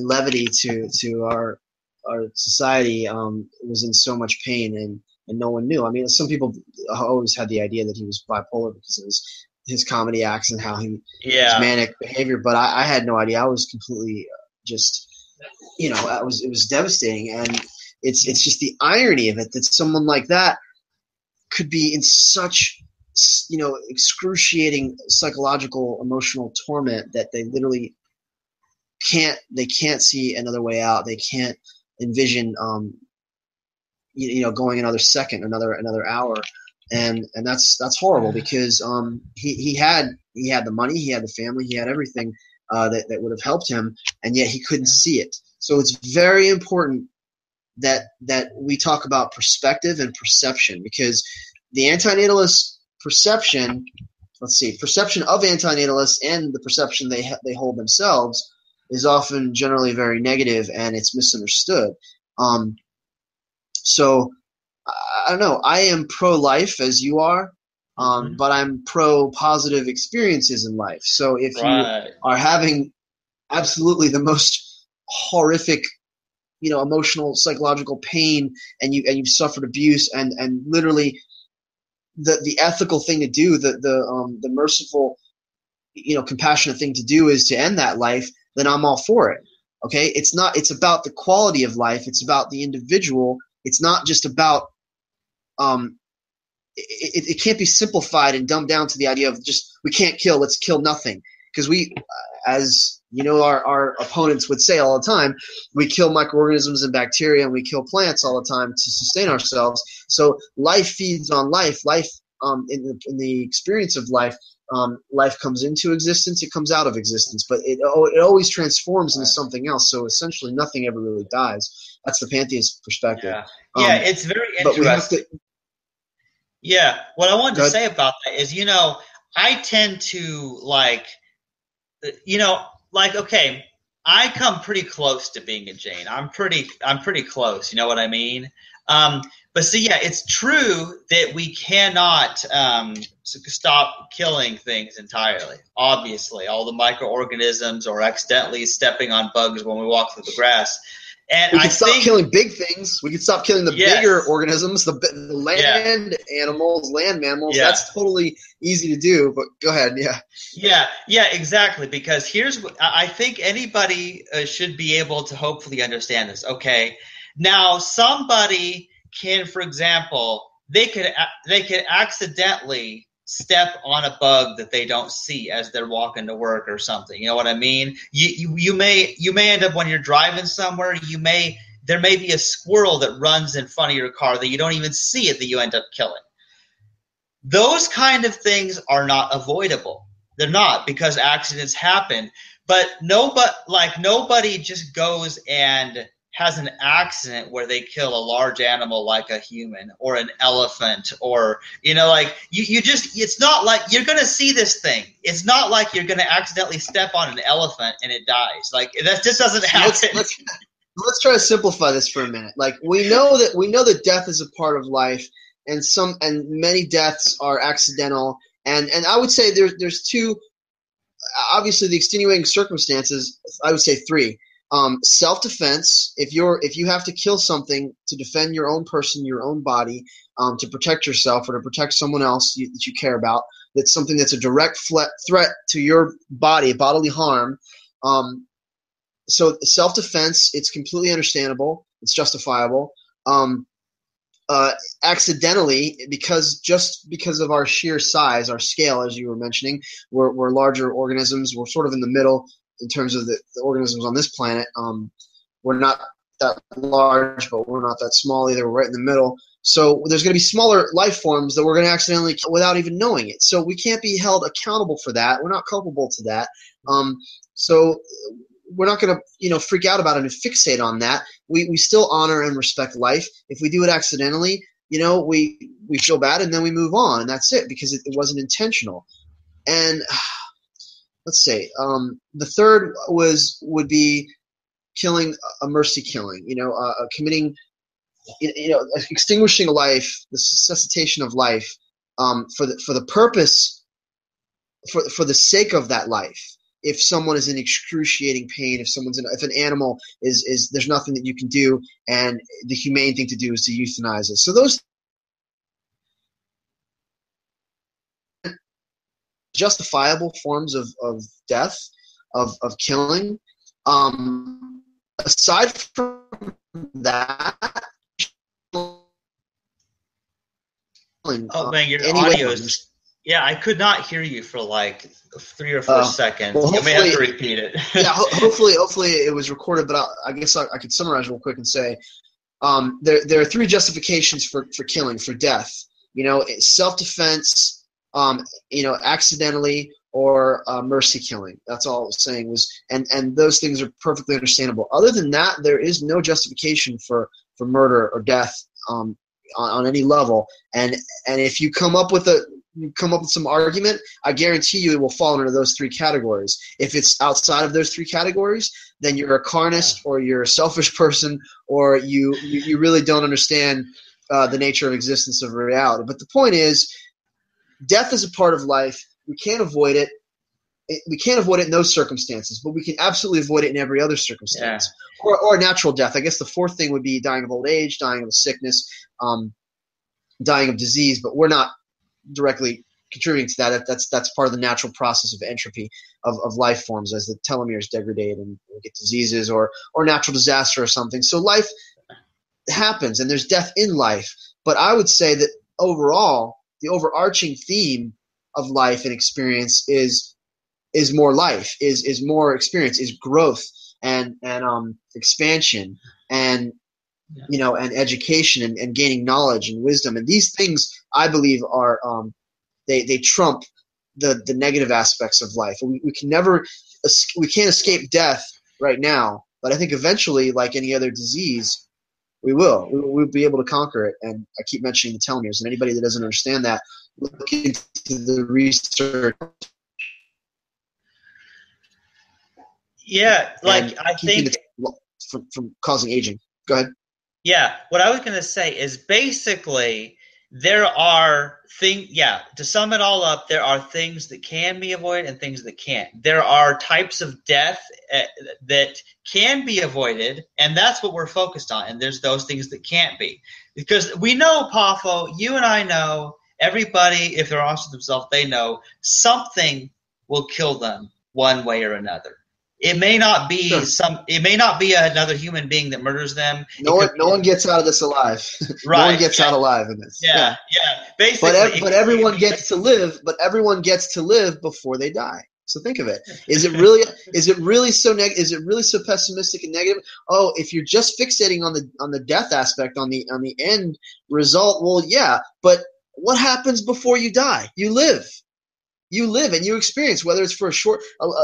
levity to our society, was in so much pain, and no one knew. I mean, some people always had the idea that he was bipolar because of his comedy acts and how his manic behavior, but I had no idea. I was completely just, it was devastating, and it's just the irony of it that someone like that could be in such, excruciating psychological, emotional torment that they literally can't see another way out. They can't envision, going another second, another hour. And that's horrible because he had the money, he had the family, he had everything that would have helped him, and yet he couldn't see it. So it's very important that we talk about perspective and perception, because the anti-natalist perception of anti-natalists and the perception they hold themselves is often generally very negative, and it's misunderstood. So I don't know. I am pro-life as you are, but I'm pro-positive experiences in life. So if you are having absolutely the most horrific, emotional, psychological pain, and you've suffered abuse, and literally the ethical thing to do, the merciful, compassionate thing to do is to end that life, then I'm all for it. Okay, it's about the quality of life. It's about the individual. It's not just about it can't be simplified and dumbed down to the idea of just we can't kill, let's kill nothing. Because we, as our opponents would say all the time, we kill microorganisms and bacteria, and we kill plants all the time to sustain ourselves. So life feeds on life. Life, in the experience of life, life comes into existence, it comes out of existence, but it always transforms into something else. So essentially, nothing ever really dies. That's the pantheist perspective. Yeah, it's very interesting. What I wanted to say about that is, I tend to okay, I come pretty close to being a Jain. I'm pretty close. You know what I mean? But see, it's true that we cannot stop killing things entirely. Obviously, all the microorganisms or accidentally stepping on bugs when we walk through the grass. And we can stop killing big things. We can stop killing the bigger organisms, the land animals, land mammals. Yeah. That's totally easy to do, but go ahead. Yeah, exactly. Because here's what I think anybody should be able to hopefully understand this. Okay, now somebody can, for example, they could accidentally step on a bug that they don't see as they're walking to work or something. You know what I mean? You may end up when you're driving somewhere, there may be a squirrel that runs in front of your car that you don't even see it, that you end up killing. Those kind of things are not avoidable. They're not, because accidents happen. But nobody just goes and has an accident where they kill a large animal like a human or an elephant, or it's not like you're going to see this thing. It's not like you're going to accidentally step on an elephant and it dies. Like, that just doesn't happen. Let's try to simplify this for a minute. Like, we know that death is a part of life, and many deaths are accidental, and I would say there's two. Obviously, the extenuating circumstances, I would say three. Self-defense. If you have to kill something to defend your own person, your own body, to protect yourself or to protect someone else that you care about, that's something that's a direct threat to your body, bodily harm. So self-defense, it's completely understandable. It's justifiable. Accidentally, because of our sheer size, our scale, as you were mentioning, we're larger organisms. We're sort of in the middle in terms of the organisms on this planet. We're not that large, but we're not that small either. We're right in the middle. So there's going to be smaller life forms that we're going to accidentally kill without even knowing it. So we can't be held accountable for that. We're not culpable to that. So we're not going to, freak out about it and fixate on that. We still honor and respect life. If we do it accidentally, we feel bad and then we move on, and that's it, because it wasn't intentional. And let's say the third would be killing, a mercy killing, committing, extinguishing a life, the cessation of life, for the purpose, for the sake of that life. If someone is in excruciating pain, if an animal is there's nothing that you can do, and the humane thing to do is to euthanize it. So those justifiable forms of death, of killing. Aside from that, oh man, your audio is. Yeah, I could not hear you for like 3 or 4 seconds. Well, you may have to repeat it. Yeah, hopefully it was recorded, but I guess I could summarize real quick and say there are 3 justifications for killing, for death. Self-defense, accidentally, or mercy killing. That's all I was saying was, and those things are perfectly understandable. Other than that, there is no justification for murder or death on any level. And if you come up with some argument, I guarantee you it will fall under those 3 categories. If it's outside of those 3 categories, then you're a carnist, or you're a selfish person, or you really don't understand the nature of existence, of reality. But the point is, death is a part of life. We can't avoid it. We can't avoid it in those circumstances, but we can absolutely avoid it in every other circumstance. Yeah. Or natural death. I guess the 4th thing would be dying of old age, dying of a sickness, dying of disease, but we're not directly contributing to that. That's part of the natural process of entropy of life forms as the telomeres degrade and we get diseases or natural disaster or something. So life happens and there's death in life. But I would say that overall, the overarching theme of life and experience is more life, is more experience, is growth and expansion and and education and gaining knowledge and wisdom. And these things, I believe, are they trump the negative aspects of life. We can't escape death right now, but I think eventually, like any other disease, we'll be able to conquer it. And I keep mentioning the telomeres, and anybody that doesn't understand that, look into the research. Yeah, like I think from causing aging. Go ahead. Yeah, what I was going to say is basically there are things, to sum it all up, there are things that can be avoided and things that can't. There are types of death that can be avoided, and that's what we're focused on. And there's those things that can't be. Because we know, Poffo, you and I know, everybody, if they're honest with themselves, they know something will kill them one way or another. It may not be another human being that murders them. No one gets out of this alive. Right. No one gets out alive in this. Yeah. Basically, but everyone gets to live. But everyone gets to live before they die. So think of it. Is it really so pessimistic and negative? Oh, if you're just fixating on the death aspect, on the end result, well, yeah. But what happens before you die? You live. You live and you experience, whether it's for a short,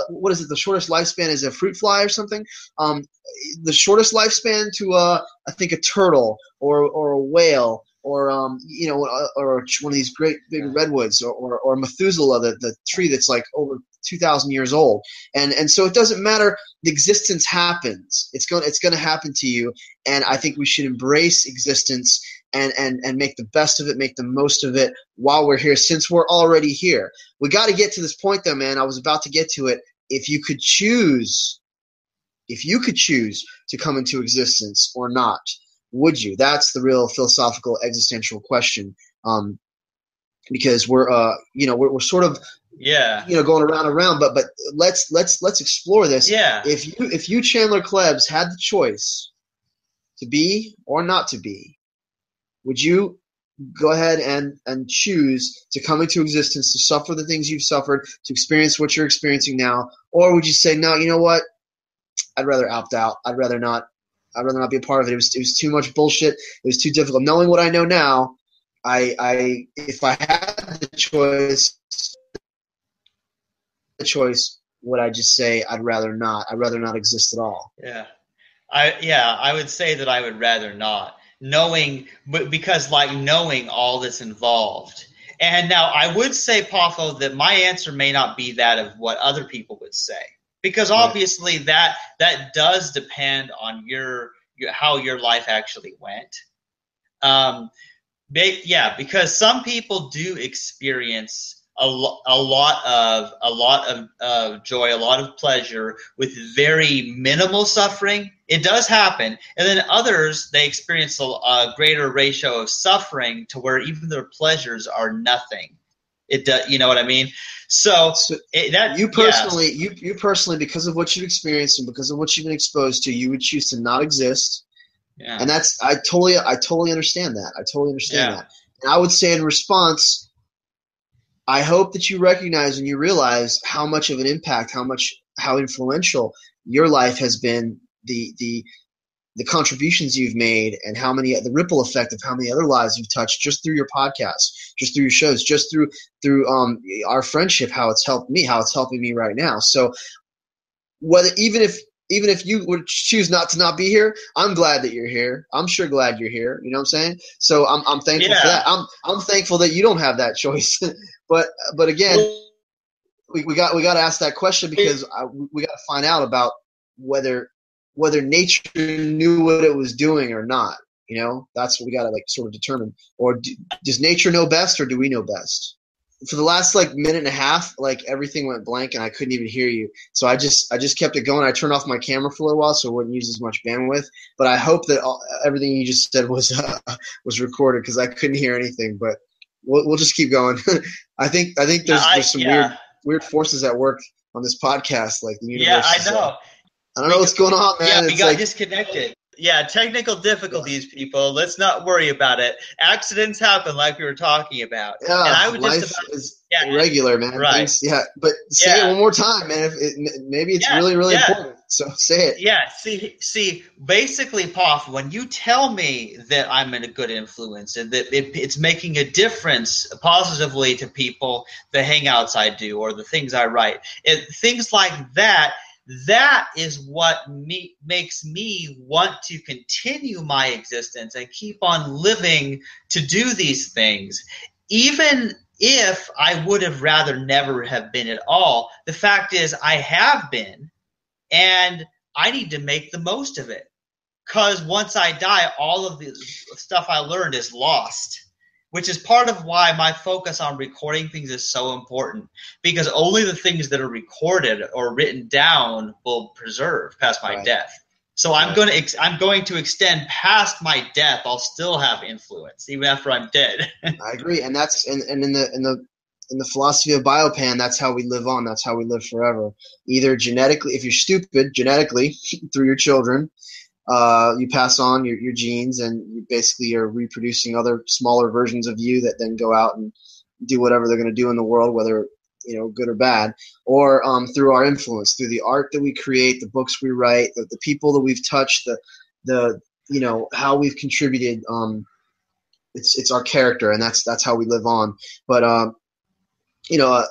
what is it? The shortest lifespan is a fruit fly or something. The shortest lifespan to I think a turtle or a whale or or one of these great big redwoods or Methuselah, the tree that's like over 2,000 years old. And so it doesn't matter. The existence happens. It's going to happen to you. And I think we should embrace existence and make the best of it, make the most of it while we're here, since we're already here. We got to get to this point though, man. I was about to get to it. If you could choose to come into existence or not, would you? That's the real philosophical existential question. Because we're sort of going around and around, but let's explore this. Yeah. If you Chandler Klebs had the choice to be or not to be, would you go ahead and choose to come into existence, to suffer the things you've suffered, to experience what you're experiencing now? Or would you say, no, you know what? I'd rather opt out. I'd rather not be a part of it. It was too much bullshit. It was too difficult. Knowing what I know now, if I had the choice, would I just say I'd rather not? I'd rather not exist at all. Yeah. I would say that I would rather not. Knowing all that's involved. And now I would say, Poffo, that my answer may not be that of what other people would say, because obviously that does depend on your how your life actually went. Because some people do experience a lot of joy, a lot of pleasure with very minimal suffering. It does happen. And then others, they experience a greater ratio of suffering to where even their pleasures are nothing. It does, you know what I mean? You personally, because of what you've experienced and because of what you've been exposed to, you would choose to not exist. Yeah. And I totally understand that. I totally understand that. And I would say in response, I hope that you recognize and you realize how much of an impact, how influential your life has been, the contributions you've made, and the ripple effect of how many other lives you've touched just through your podcast, just through your shows, just through our friendship, how it's helped me, how it's helping me right now. So even if you would choose not to not be here, I'm glad that you're here. I'm sure glad you're here. You know what I'm saying? So I'm thankful for that. I'm thankful that you don't have that choice. But again, we got to ask that question, because we got to find out about whether nature knew what it was doing or not. You know, that's what we got to sort of determine. Or does nature know best, or do we know best? For the last minute and a half, everything went blank and I couldn't even hear you. So I just kept it going. I turned off my camera for a little while so it wouldn't use as much bandwidth. But I hope that everything you just said was recorded, because I couldn't hear anything. But we'll just keep going. I think there's some weird forces at work on this podcast, like the universe. Yeah, I know. I don't know what's going on, man. Yeah, we got disconnected. Yeah, technical difficulties, people. Let's not worry about it. Accidents happen, like we were talking about. Yeah, and I would life is irregular, man. Right. But say it one more time, man. Maybe it's really, really important. So say it. Yeah. See. Basically, Poff, when you tell me that I'm in a good influence and that it's making a difference positively to people, the hangouts I do or the things I write, things like that. That is what makes me want to continue my existence and keep on living to do these things. Even if I would have rather never have been at all, the fact is I have been, and I need to make the most of it. Because once I die, all of the stuff I learned is lost. Which is part of why my focus on recording things is so important, because only the things that are recorded or written down will preserve past my death. So I'm going to extend past my death. I'll still have influence even after I'm dead. I agree, and that's and in the philosophy of Biopan, that's how we live on. That's how we live forever. Either genetically, if you're stupid, genetically through your children. You pass on your genes, and you basically are reproducing other smaller versions of you that then go out and do whatever they're going to do in the world, whether good or bad, or through our influence, through the art that we create, the books we write, the people that we've touched, the how we've contributed. It's our character, and that's how we live on. But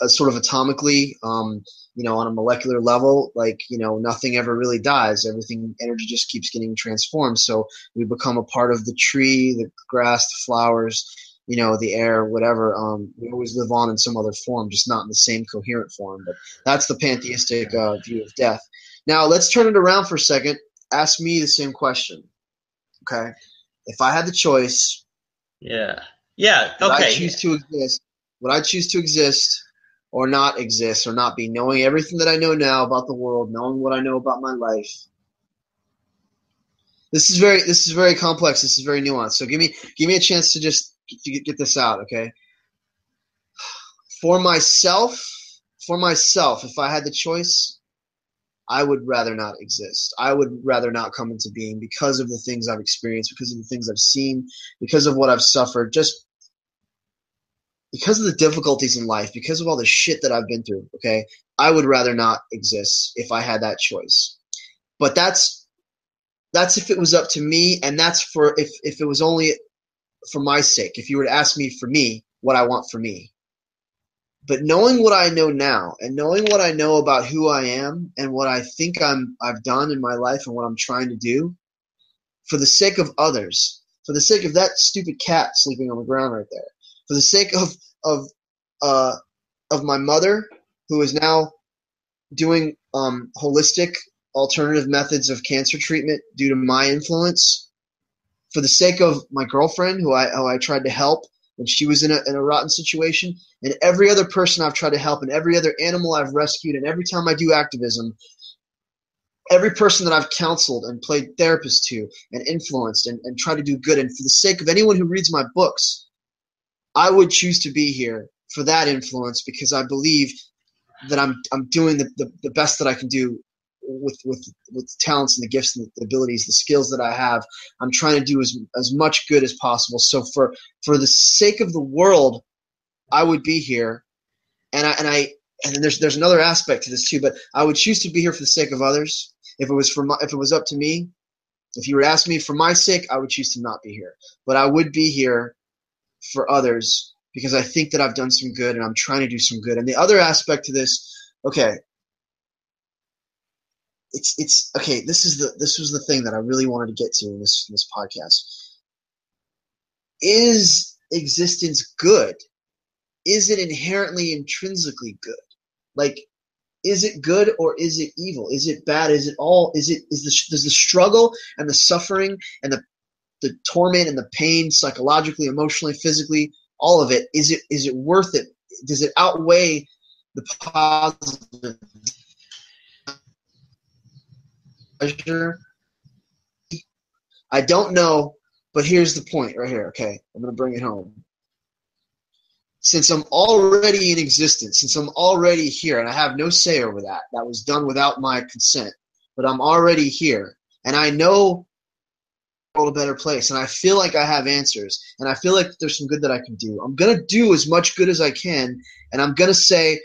sort of atomically. On a molecular level, nothing ever really dies. Energy just keeps getting transformed. So we become a part of the tree, the grass, the flowers, the air, whatever. We always live on in some other form, just not in the same coherent form. But that's the pantheistic view of death. Now let's turn it around for a second. Ask me the same question. Okay. If I had the choice. Yeah. Okay. Would I choose to exist? Or not exist, or not be, knowing everything that I know now about the world, knowing what I know about my life. This is very complex. This is very nuanced. So give me a chance to just get this out, okay? For myself, if I had the choice, I would rather not exist. I would rather not come into being, because of the things I've experienced, because of the things I've seen, because of what I've suffered, just because of the difficulties in life, because of all the shit that I've been through, okay, I would rather not exist if I had that choice. But that's if it was up to me, and that's for if it was only for my sake. If you were to ask me for me, what I want for me. But knowing what I know now, and knowing what I know about who I am and what I think I've done in my life and what I'm trying to do, for the sake of others, for the sake of that stupid cat sleeping on the ground right there, for the sake of of my mother, who is now doing holistic alternative methods of cancer treatment due to my influence, for the sake of my girlfriend, who I tried to help when she was in a rotten situation, and every other person I've tried to help, and every other animal I've rescued, and every time I do activism, every person that I've counseled and played therapist to and influenced and tried to do good, and for the sake of anyone who reads my books, I would choose to be here for that influence, because I believe that I'm doing the best that I can do with the talents and the gifts and the abilities, the skills that I have. I'm trying to do as much good as possible. So for the sake of the world, I would be here. And then there's another aspect to this too, but I would choose to be here for the sake of others. If it was up to me, if you were asking me for my sake, I would choose to not be here. But I would be here for others, because I think that I've done some good and I'm trying to do some good. And the other aspect to this, okay, it's okay. This was the thing that I really wanted to get to in this podcast. Is existence good? Is it inherently, intrinsically good? Like, is it good or is it evil? Is it bad? Does the struggle and the suffering and the torment and the pain, psychologically, emotionally, physically, all of it, is it worth it? Does it outweigh the positive pleasure? I don't know, but here's the point right here. Okay, I'm going to bring it home. Since I'm already in existence, since I'm already here, and I have no say over that was done without my consent, but I'm already here, and I know the world a better place, and I feel like I have answers, and I feel like there's some good that I can do. I'm going to do as much good as I can, and I'm going to say,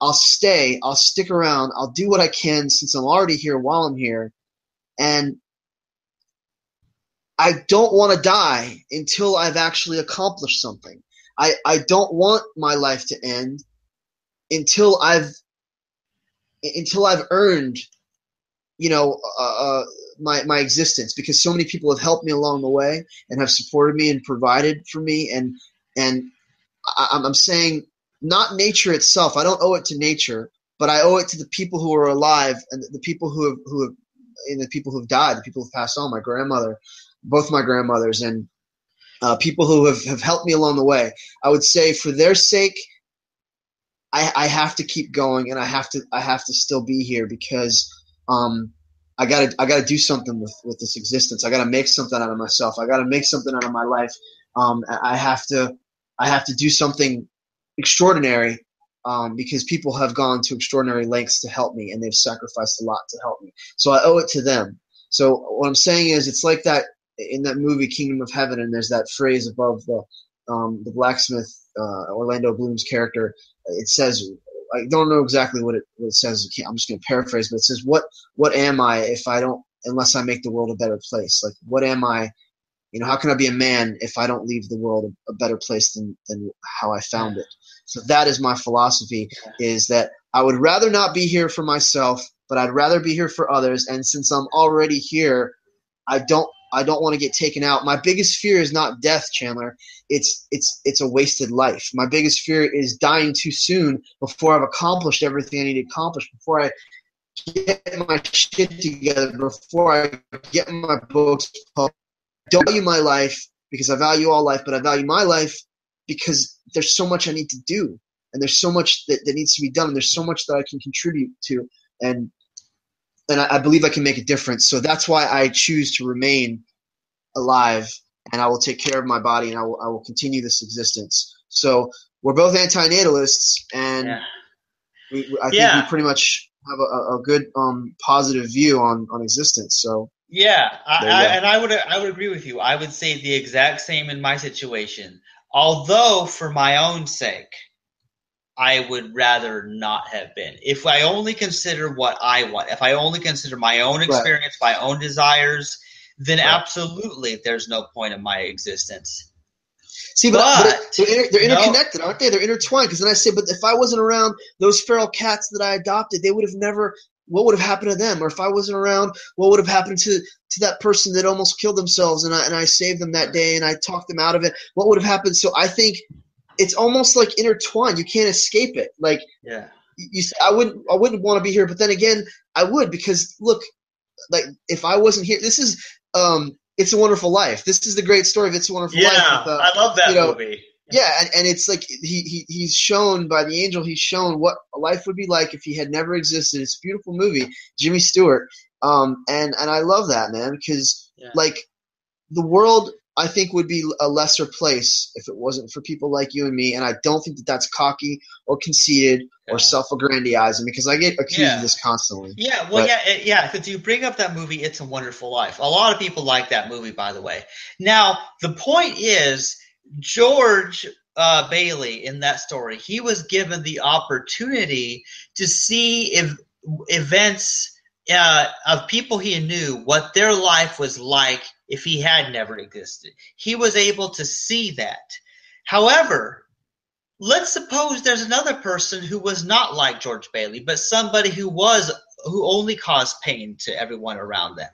I'll stay, I'll stick around, I'll do what I can since I'm already here while I'm here, and I don't want to die until I've actually accomplished something. I don't want my life to end until I've earned, my existence, because so many people have helped me along the way and have supported me and provided for me, and I'm saying not nature itself. I don't owe it to nature, but I owe it to the people who are alive and the people who have and the people who have died, the people who have passed on. My grandmother, both my grandmothers, and people who have helped me along the way. I would say for their sake, I have to keep going, and I have to still be here, because I gotta do something with this existence. I gotta make something out of myself. I gotta make something out of my life. I have to do something extraordinary, because people have gone to extraordinary lengths to help me, and they've sacrificed a lot to help me. So I owe it to them. So what I'm saying is, it's like that in that movie Kingdom of Heaven, and there's that phrase above the blacksmith, Orlando Bloom's character. It says, I don't know exactly what it says. I'm just going to paraphrase, but it says, "What am I unless I make the world a better place? Like, what am I? How can I be a man if I don't leave the world a better place than how I found it?" So that is my philosophy: is that I would rather not be here for myself, but I'd rather be here for others. And since I'm already here, I don't want to get taken out. My biggest fear is not death, Chandler. It's a wasted life. My biggest fear is dying too soon before I've accomplished everything I need to accomplish, before I get my shit together, before I get my books published. I don't value my life because I value all life, but I value my life because there's so much I need to do, and there's so much that needs to be done, and there's so much that I can contribute to, and I believe I can make a difference. So that's why I choose to remain alive, and I will take care of my body, and I will continue this existence. So we're both anti-natalists, and I think we pretty much have a good positive view on existence. So I would agree with you. I would say the exact same in my situation. Although for my own sake, I would rather not have been. If I only consider what I want, if I only consider my own experience, my own desires, then absolutely there's no point in my existence. See, but they're interconnected, aren't they? They're intertwined. Because then I say, but if I wasn't around those feral cats that I adopted, they would have never – what would have happened to them? Or if I wasn't around, what would have happened to that person that almost killed themselves and I saved them that day and I talked them out of it? What would have happened? So I think it's almost like intertwined. You can't escape it. Like Yeah. you say, I wouldn't want to be here, but then again, I would, because look, like if I wasn't here, this is It's a Wonderful Life. This is the great story of It's a Wonderful Life. Yeah, With, I love that movie. Yeah, and it's like he's shown by the angel. He's shown what life would be like if he had never existed. It's a beautiful movie, Jimmy Stewart. And I love that, man, because like the world, I think, would be a lesser place if it wasn't for people like you and me. And I don't think that that's cocky or conceited or self-aggrandizing, because I get accused of this constantly. Yeah, well, because you bring up that movie, It's a Wonderful Life. A lot of people like that movie, by the way. Now, the point is, George Bailey, in that story, he was given the opportunity to see if events of people he knew, what their life was like if he had never existed. He was able to see that. However, let's suppose there's another person who was not like George Bailey, but somebody who only caused pain to everyone around them.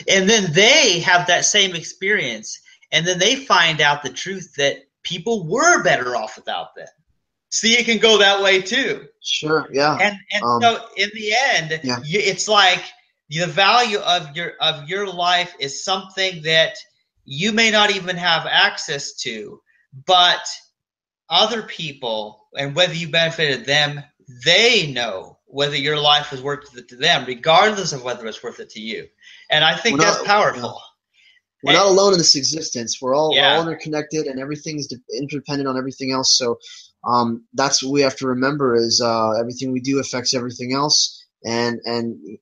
And then they have that same experience, and then they find out the truth that people were better off without them. See, it can go that way too. Sure, yeah. And so in the end, it's like the value of your life is something that you may not even have access to, but other people, and whether you benefited them, they know whether your life was worth it to them, regardless of whether it's worth it to you. And I think that's powerful. We're not alone in this existence. We're all interconnected, and everything is interdependent on everything else. So that's what we have to remember, is everything we do affects everything else. And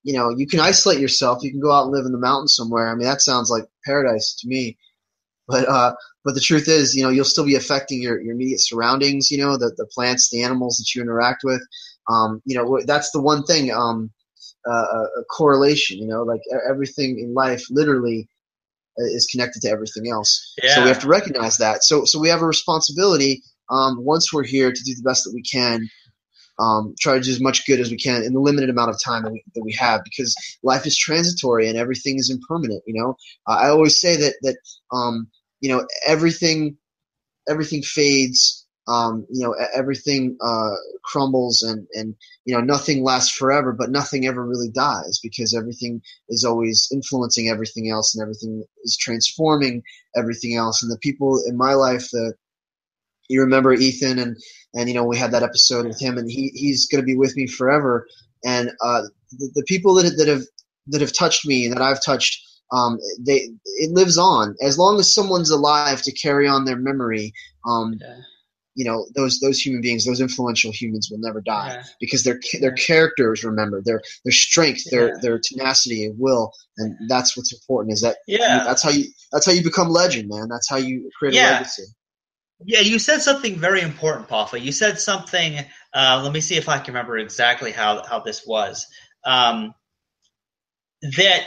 you can isolate yourself. You can go out and live in the mountains somewhere. I mean, that sounds like paradise to me. But the truth is, you'll still be affecting your immediate surroundings. The plants, the animals that you interact with. That's the one thing. A correlation. Like everything in life, literally, is connected to everything else. So we have to recognize that. So we have a responsibility, once we're here, to do the best that we can, try to do as much good as we can in the limited amount of time that we have, because life is transitory and everything is impermanent. I always say that everything fades. Everything crumbles, and nothing lasts forever, but nothing ever really dies, because everything is always influencing everything else, and everything is transforming everything else. And the people in my life, you remember Ethan, and we had that episode with him, and he's going to be with me forever. And the people that have touched me and that I've touched, it lives on as long as someone's alive to carry on their memory. Those human beings, those influential humans, will never die, because their characters remember, their strength, their tenacity and will, and that's what's important. Is that that's how you become legend, man. That's how you create a legacy. Yeah, you said something very important, Poffo. You said something. Let me see if I can remember exactly how this was. That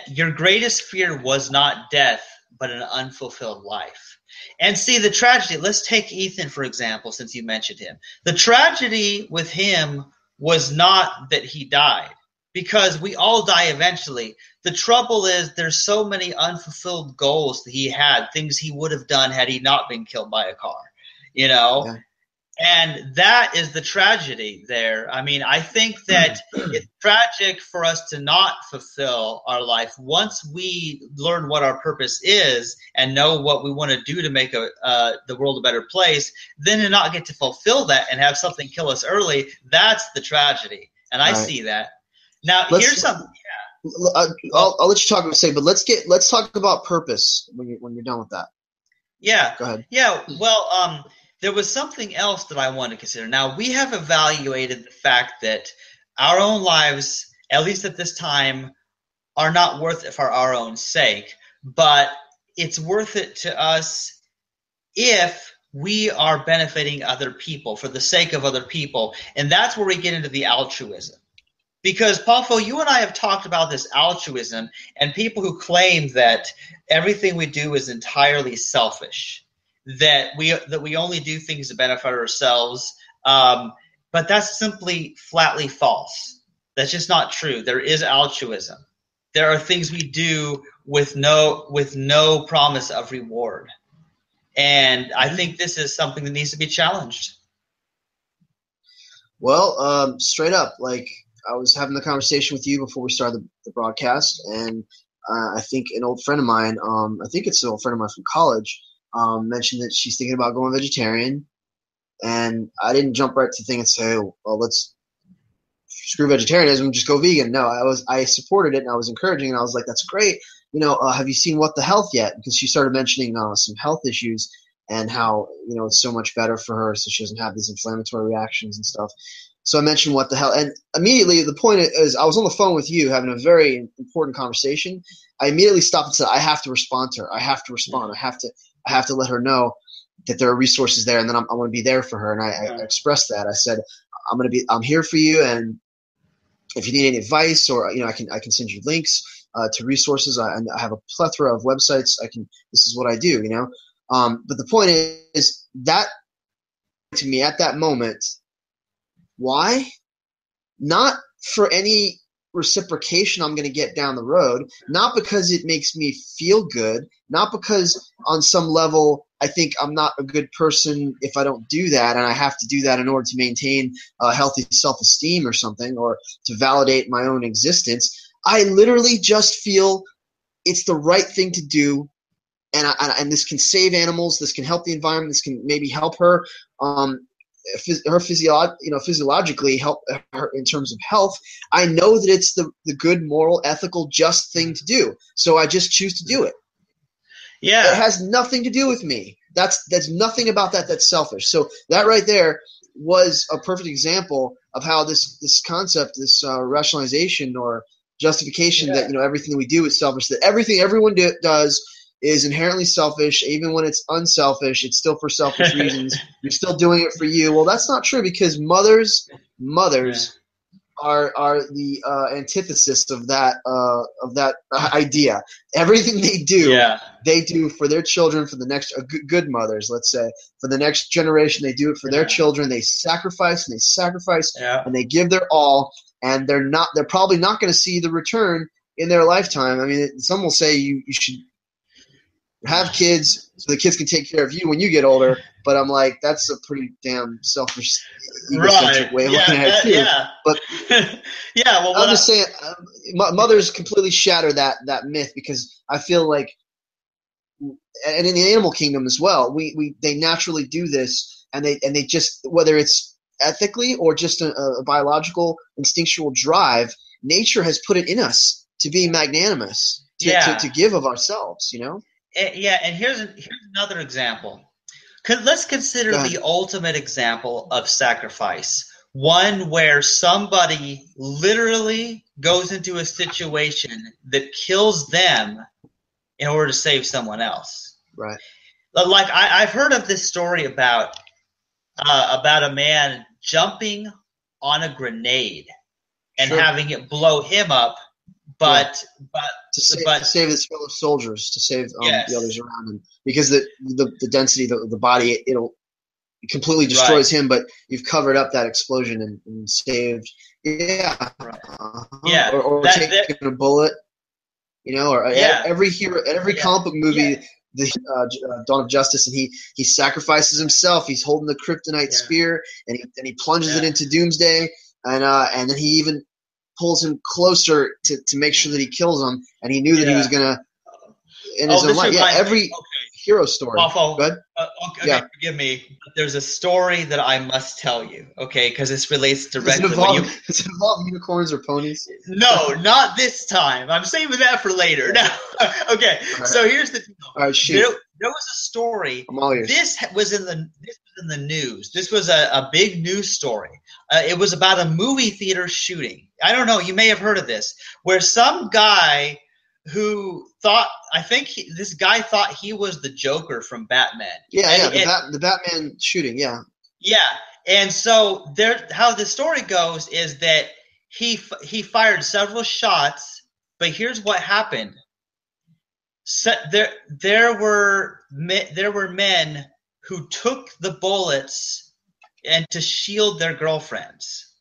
your greatest fear was not death, but an unfulfilled life. And see, the tragedy, let's take Ethan, for example, since you mentioned him. The tragedy with him was not that he died, because we all die eventually. The trouble is there's so many unfulfilled goals that he had, things he would have done had he not been killed by a car, And that is the tragedy there. I mean, I think that it's tragic for us to not fulfill our life. Once we learn what our purpose is and know what we want to do to make the world a better place, then to not get to fulfill that and have something kill us early, that's the tragedy. And I see that. Now, here's something. I'll let you talk about but let's talk about purpose when you're done with that. Yeah. Go ahead. Yeah. Well, there was something else that I wanted to consider. Now, we have evaluated the fact that our own lives, at least at this time, are not worth it for our own sake, but it's worth it to us if we are benefiting other people for the sake of other people. And that's where we get into the altruism. Because, Poffo, you and I have talked about this altruism and people who claim that everything we do is entirely selfish. That we only do things to benefit ourselves, but that's simply flatly false. That's just not true. There is altruism. There are things we do with no promise of reward, And I think this is something that needs to be challenged. Well, straight up, like I was having the conversation with you before we started the broadcast, and I think an old friend of mine, I think it's an old friend of mine from college, mentioned that she's thinking about going vegetarian. And I didn't jump right to the thing and say, well, let's screw vegetarianism, just go vegan. No, I supported it and I was encouraging, and I was like, that's great. Have you seen What the Health yet? Because she started mentioning some health issues and how, it's so much better for her so she doesn't have these inflammatory reactions and stuff. So I mentioned What the Hell, and immediately the point is I was on the phone with you having a very important conversation. I immediately stopped and said, I have to respond to her. I have to respond. I have to let her know that there are resources there, and then I'm going to be there for her. And I expressed that. I said, I'm here for you, and if you need any advice, or I can send you links to resources. I have a plethora of websites. This is what I do, But the point is that to me at that moment, why? Not for any reciprocation I'm going to get down the road, not because it makes me feel good, not because on some level I think I'm not a good person if I don't do that, and I have to do that in order to maintain a healthy self-esteem or something, or to validate my own existence. I literally just feel it's the right thing to do, and this can save animals, this can help the environment, this can maybe help her physiologically, help her in terms of health. I know that it's the good, moral, ethical, just thing to do. So I just choose to do it. Yeah. It has nothing to do with me. That's nothing about that that's selfish. So that right there was a perfect example of how this concept, this rationalization or justification that everything that we do is selfish, that everything everyone does is inherently selfish. Even when it's unselfish, it's still for selfish reasons. You're still doing it for you. Well, that's not true, because mothers are the antithesis of that idea. Everything they do for their children, for the next good mothers, let's say, for the next generation. They do it for their children. They sacrifice and they give their all, and they're probably not going to see the return in their lifetime. I mean, some will say you should have kids so the kids can take care of you when you get older, but I'm like, that's a pretty damn selfish, egocentric way of looking at it too. But I'm just saying, mothers completely shatter that myth, because I feel like, and in the animal kingdom as well, they naturally do this, and they just, whether it's ethically or just a biological instinctual drive, nature has put it in us to be magnanimous, to give of ourselves, And here's another example. Let's consider the ultimate example of sacrifice, one where somebody literally goes into a situation that kills them in order to save someone else. Right. Like I've heard of this story about a man jumping on a grenade and having it blow him up. But to save his fellow soldiers, to save the others around him, because the density, the body, it completely destroys him. But you've covered up that explosion and saved. Or taking a bullet, every hero, every comic book movie, the Dawn of Justice, and he sacrifices himself. He's holding the kryptonite spear, and he plunges it into Doomsday, and then he even pulls him closer to make sure that he kills him, and he knew that he was gonna in his own life. Every hero story. Poffo, forgive me. But there's a story that I must tell you, because this relates directly. Does it involve unicorns or ponies? No, not this time. I'm saving that for later. No. Okay. Right. So here's the deal. All right, shoot. There was a story. I'm all ears. This was in the news. This was a big news story. It was about a movie theater shooting. I don't know. You may have heard of this, where some guy who thought he was the Joker from Batman. The Batman shooting. Yeah. Yeah, and so how the story goes is that he fired several shots, but here's what happened. So there were men who took the bullets and to shield their girlfriends.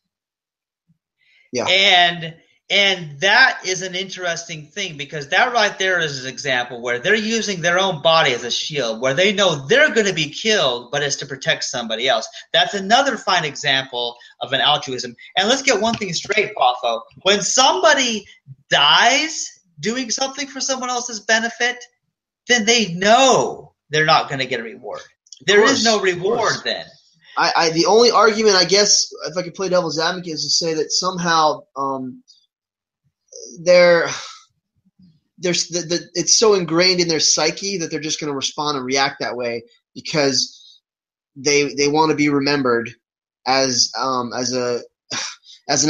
Yeah. And And that is an interesting thing, because that right there is an example where they're using their own body as a shield, where they know they're going to be killed, but it's to protect somebody else. That's another fine example of an altruism. And let's get one thing straight, Poffo. When somebody dies doing something for someone else's benefit, then they know they're not going to get a reward. There is no reward then. The only argument, I guess, if I could play devil's advocate, is to say that somehow it's so ingrained in their psyche that they're just going to respond and react that way because they want to be remembered as an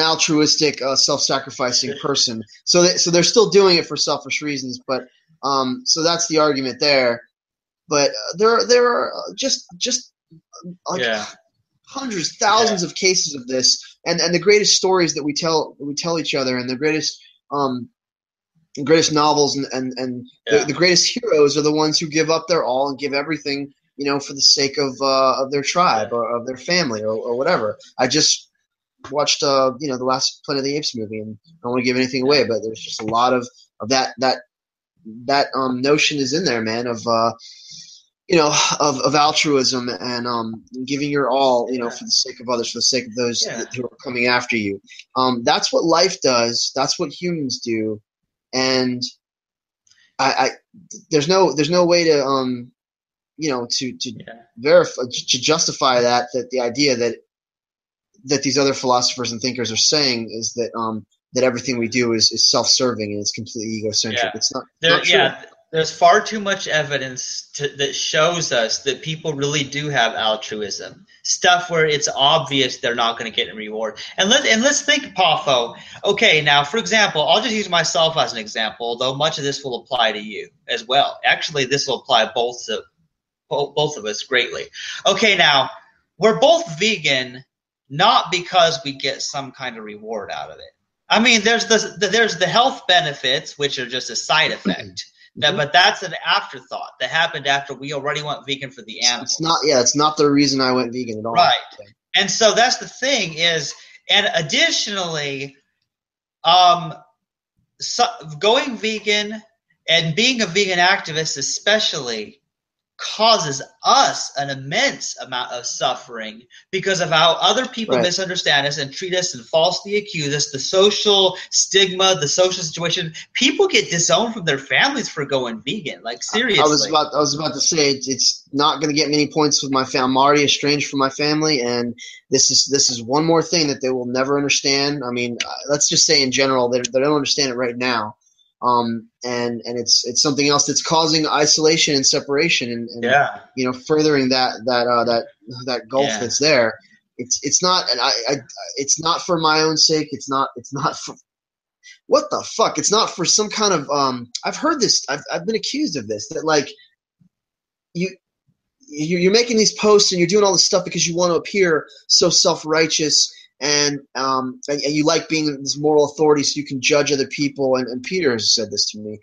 altruistic, self-sacrificing person. So they're still doing it for selfish reasons, but so that's the argument there. But there are just like hundreds, thousands of cases of this, and the greatest stories that we tell each other, and the greatest novels and the greatest heroes are the ones who give up their all and give everything, for the sake of their tribe or of their family or whatever. I just watched the last Planet of the Apes movie, and I don't want to give anything away, but there's just a lot of that notion is in there, man, of altruism and giving your all, for the sake of others, for the sake of those who are coming after you. That's what life does. That's what humans do, and there's no way to verify, to justify that the idea that these other philosophers and thinkers are saying is that everything we do is self-serving and it's completely egocentric. Yeah. It's not true. There's far too much evidence that shows us that people really do have altruism. Stuff where it's obvious they're not going to get a reward. And let's think, Poffo. Okay, now, for example, I'll just use myself as an example, although much of this will apply to you as well. Actually, this will apply both of us greatly. Okay, now, we're both vegan not because we get some kind of reward out of it. I mean, there's the health benefits, which are just a side effect. But that's an afterthought that happened after we already went vegan for the animals. It's not the reason I went vegan at all. Right. And so that's the thing is, and additionally, going vegan and being a vegan activist especially causes us an immense amount of suffering because of how other people misunderstand us and treat us and falsely accuse us, the social stigma, the social situation. People get disowned from their families for going vegan. Like, seriously. I was about to say it's not going to get many points with my family. I'm already estranged from my family, and this is one more thing that they will never understand. I mean, let's just say in general they don't understand it right now. And it's something else that's causing isolation and separation and furthering that gulf that's there. It's not, and it's not for my own sake. It's not for what the fuck. It's not for some kind of I've heard this. I've been accused of this, that like you're making these posts and you're doing all this stuff because you want to appear so self-righteous. And you like being this moral authority so you can judge other people. And Peter has said this to me,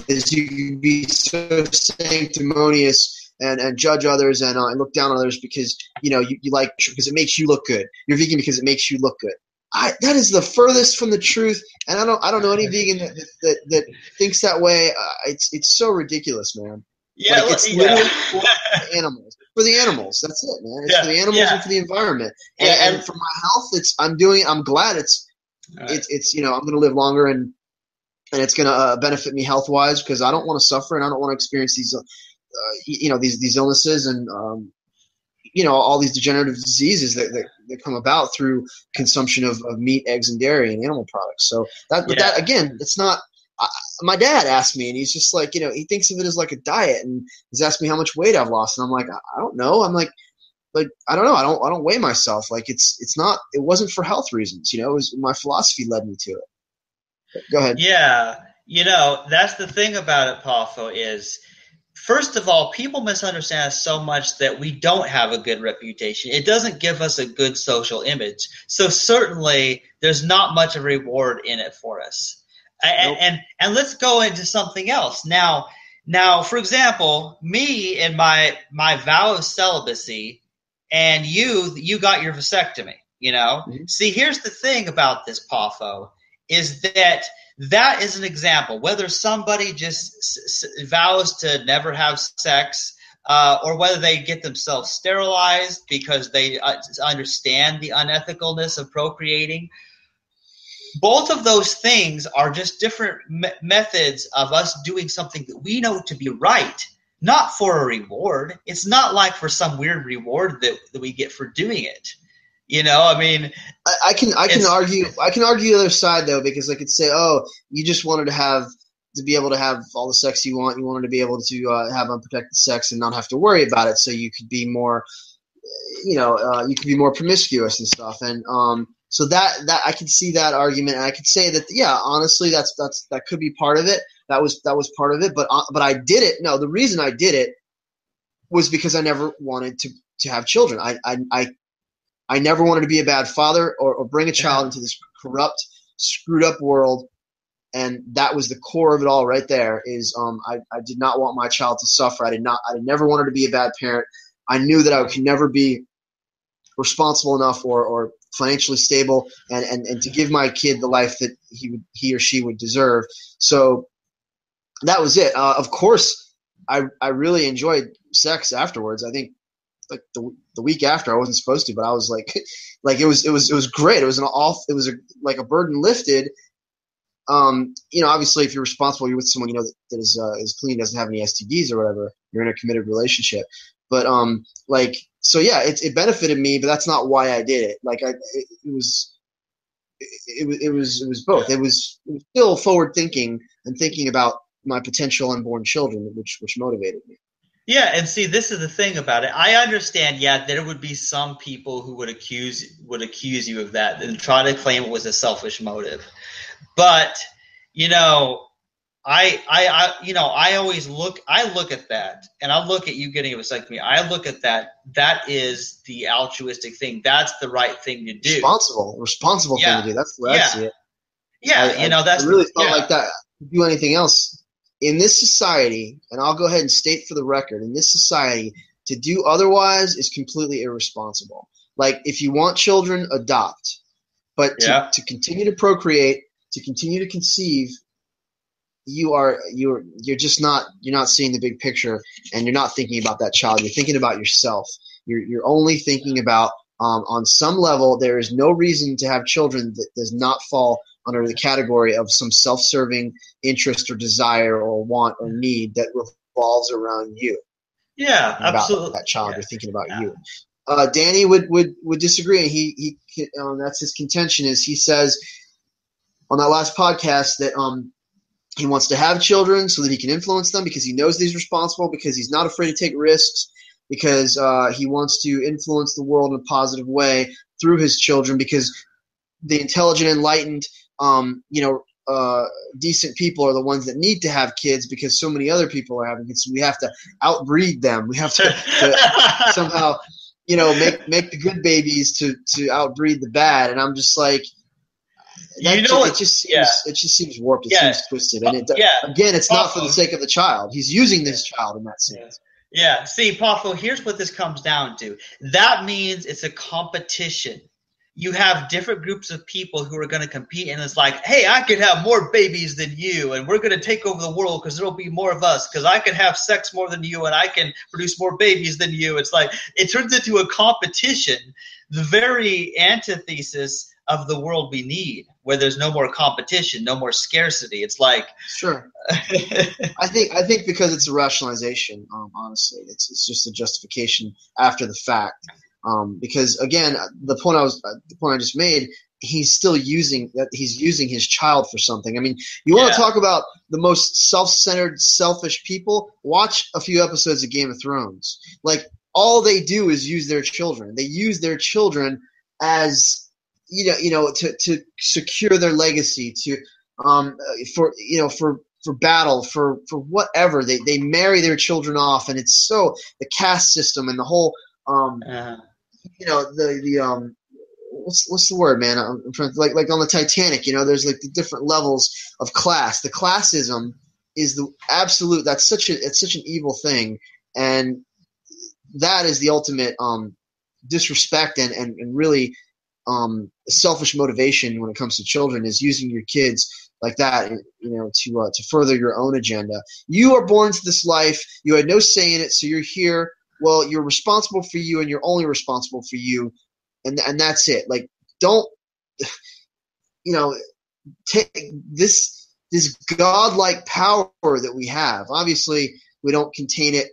is you can be so sanctimonious and judge others and look down on others because you like, because it makes you look good. You're vegan because it makes you look good. That is the furthest from the truth, and I don't know any vegan that thinks that way. It's so ridiculous, man. Yeah, like, it's literally for the animals. For the animals, that's it, man. It's for the animals and for the environment. And for my health, I'm glad it's I'm going to live longer and it's going to benefit me health wise because I don't want to suffer and I don't want to experience these these illnesses and all these degenerative diseases that come about through consumption of meat, eggs, and dairy and animal products. So that again, it's not. My dad asked me, and he's just like, he thinks of it as like a diet, and he's asked me how much weight I've lost, and I'm like, I don't know. I'm like I don't know. I don't weigh myself. Like it's not. It wasn't for health reasons. It was my philosophy led me to it. But go ahead. Yeah, that's the thing about it, Poffo, is first of all, people misunderstand us so much that we don't have a good reputation. It doesn't give us a good social image. So certainly, there's not much of a reward in it for us. Nope. And let's go into something else. Now, for example, me and my vow of celibacy, and you got your vasectomy. Mm-hmm. See, here's the thing about this, Poffo, is that is an example. Whether somebody just vows to never have sex, or whether they get themselves sterilized because they understand the unethicalness of procreating. Both of those things are just different methods of us doing something that we know to be right, not for a reward. It's not like for some weird reward that we get for doing it. You know, I mean, I can argue the other side though, because I could say, oh, you just wanted to be able to have all the sex you want. You wanted to be able to have unprotected sex and not have to worry about it, so you could be more, you could be more promiscuous and stuff. And so that I can see that argument, and I could say that, yeah, honestly, that could be part of it. That was part of it, but I did it. No, the reason I did it was because I never wanted to have children. I never wanted to be a bad father or bring a child into this corrupt, screwed up world. And that was the core of it all right there is I did not want my child to suffer. I never wanted to be a bad parent. I knew that I could never be responsible enough or financially stable and to give my kid the life that he or she would deserve. So that was it. Of course, I really enjoyed sex afterwards. I think like the week after I wasn't supposed to, but I was like it was great. It was like a burden lifted. Obviously if you're responsible, you're with someone, that is clean, doesn't have any STDs or whatever, you're in a committed relationship. But so yeah, it benefited me, but that's not why I did it. Like it was both. It was still forward thinking and thinking about my potential unborn children, which motivated me. Yeah, and see, this is the thing about it. I understand, yeah, there would be some people who would accuse you of that and try to claim it was a selfish motive. But, I always look at that, and I look at you getting a vasectomy. I look at that is the altruistic thing. That's the right thing to do. Responsible thing to do. That's the way I see it. Yeah, I really felt like that. To do anything else in this society, and I'll go ahead and state for the record, in this society, to do otherwise is completely irresponsible. Like, if you want children, adopt. But to continue to procreate, to continue to conceive, you're not seeing the big picture, and you're not thinking about that child. You're thinking about yourself. You're only thinking about on some level, there is no reason to have children that does not fall under the category of some self-serving interest or desire or want or need that revolves around you. Yeah, absolutely. About that child, you're thinking about you. Danny would disagree, and he that's his contention. Is he says on that last podcast that he wants to have children so that he can influence them because he knows that he's responsible, because he's not afraid to take risks, because he wants to influence the world in a positive way through his children, because the intelligent, enlightened, decent people are the ones that need to have kids because so many other people are having kids. So we have to outbreed them. We have to somehow, make the good babies to outbreed the bad. And I'm just like, it just seems warped. It seems twisted. And again, it's not for the sake of the child. He's using this child in that sense. Yeah. See, Poffo, here's what this comes down to. That means it's a competition. You have different groups of people who are going to compete, and it's like, hey, I could have more babies than you, and we're going to take over the world because there will be more of us, because I can have sex more than you, and I can produce more babies than you. It's like it turns into a competition, the very antithesis of the world we need, where there's no more competition, no more scarcity. It's like sure. I think because it's a rationalization. Honestly, it's just a justification after the fact. Because again, the point I just made, he's still using that. He's using his child for something. I mean, you want to talk about the most self-centered, selfish people? Watch a few episodes of Game of Thrones. Like, all they do is use their children. They use their children as to secure their legacy, for battle, for whatever. They marry their children off, and it's so the caste system and the whole what's the word, man? I'm trying to, like on the Titanic, there's like the different levels of class. The classism is the absolute. It's such an evil thing, and that is the ultimate disrespect and really selfish motivation when it comes to children is using your kids like that, to further your own agenda. You are born into this life. You had no say in it, so you're here. Well, you're responsible for you, and you're only responsible for you, and that's it. Like, don't, take this godlike power that we have. Obviously, we don't contain it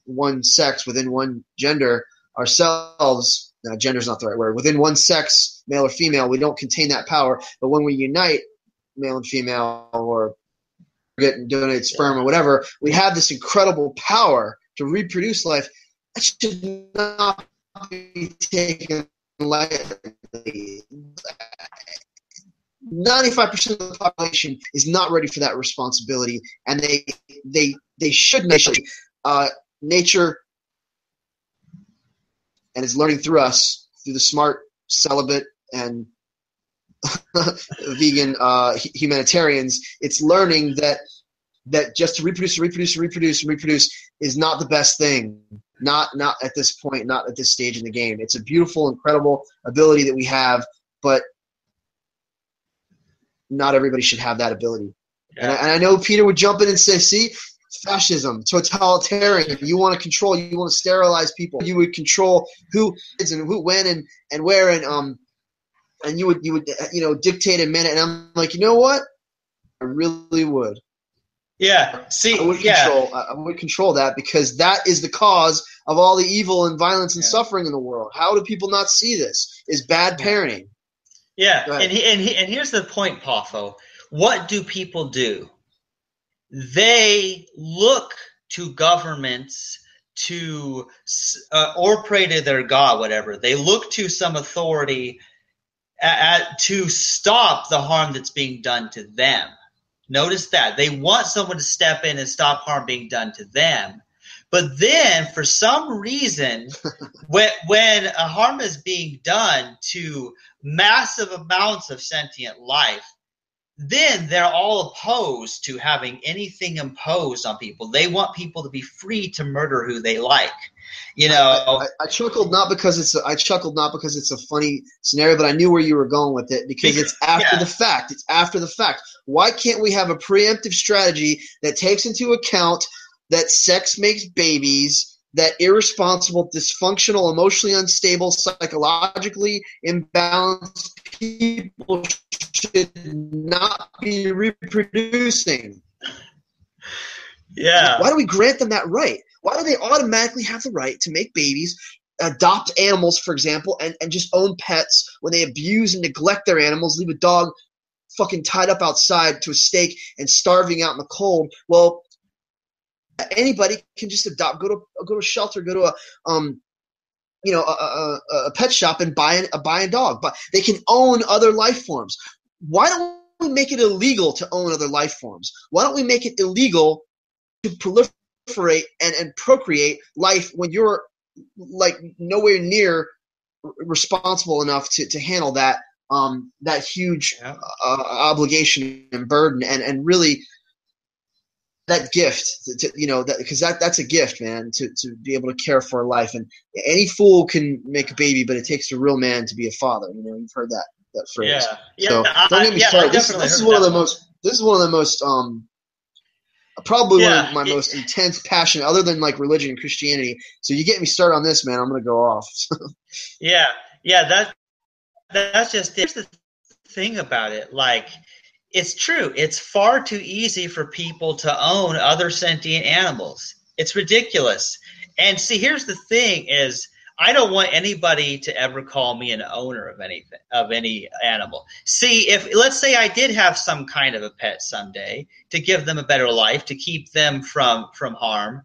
one sex within one gender ourselves. No, gender's not the right word. Within one sex, male or female, we don't contain that power. But when we unite, male and female, or get and donate sperm or whatever, we have this incredible power to reproduce life. That should not be taken lightly. 95% of the population is not ready for that responsibility, and they should initially. Nature, and is learning through us, through the smart celibate and vegan humanitarians. It's learning that just to reproduce is not the best thing. Not at this point, not at this stage in the game. It's a beautiful, incredible ability that we have, but not everybody should have that ability. Yeah. And I know Peter would jump in and say, see, fascism, totalitarian. You want to control. You want to sterilize people. You would control who is and who, when, and where, and you would dictate a minute. And I'm like, you know what? I really would. Yeah. See, I would control that, because that is the cause of all the evil and violence and suffering in the world. How do people not see this? Is bad parenting. Yeah, and here's the point, Poffo. What do people do? They look to governments or pray to their God, whatever. They look to some authority to stop the harm that's being done to them. Notice that. They want someone to step in and stop harm being done to them. But then, for some reason, when a harm is being done to massive amounts of sentient life, then they're all opposed to having anything imposed on people. They want people to be free to murder who they like. I chuckled not because it's a funny scenario, but I knew where you were going with it, because it's after the fact. It's after the fact. Why can't we have a preemptive strategy that takes into account that sex makes babies, that irresponsible, dysfunctional, emotionally unstable, psychologically imbalanced people should not be reproducing? Yeah. Why do we grant them that right? Why do they automatically have the right to make babies, adopt animals, for example, and just own pets when they abuse and neglect their animals, leave a dog fucking tied up outside to a stake and starving out in the cold? Well, anybody can just adopt, go to a shelter, go to a pet shop and buy a dog. But they can own other life forms. Why don't we make it illegal to own other life forms? Why don't we make it illegal to proliferate and procreate life when you're like nowhere near responsible enough to handle that huge obligation and burden and really that gift, because that's a gift, man, to be able to care for a life. And any fool can make a baby, but it takes a real man to be a father. You've heard that phrase. Yeah. So don't get me started. This is one of the most probably one of my most intense passion, other than like religion and Christianity. So you get me started on this, man, I'm gonna go off. That's just here's the thing about it. Like, it's true. It's far too easy for people to own other sentient animals. It's ridiculous. And see, here's the thing: is I don't want anybody to ever call me an owner of anything, of any animal. See, if let's say I did have some kind of a pet someday to give them a better life, to keep them from harm.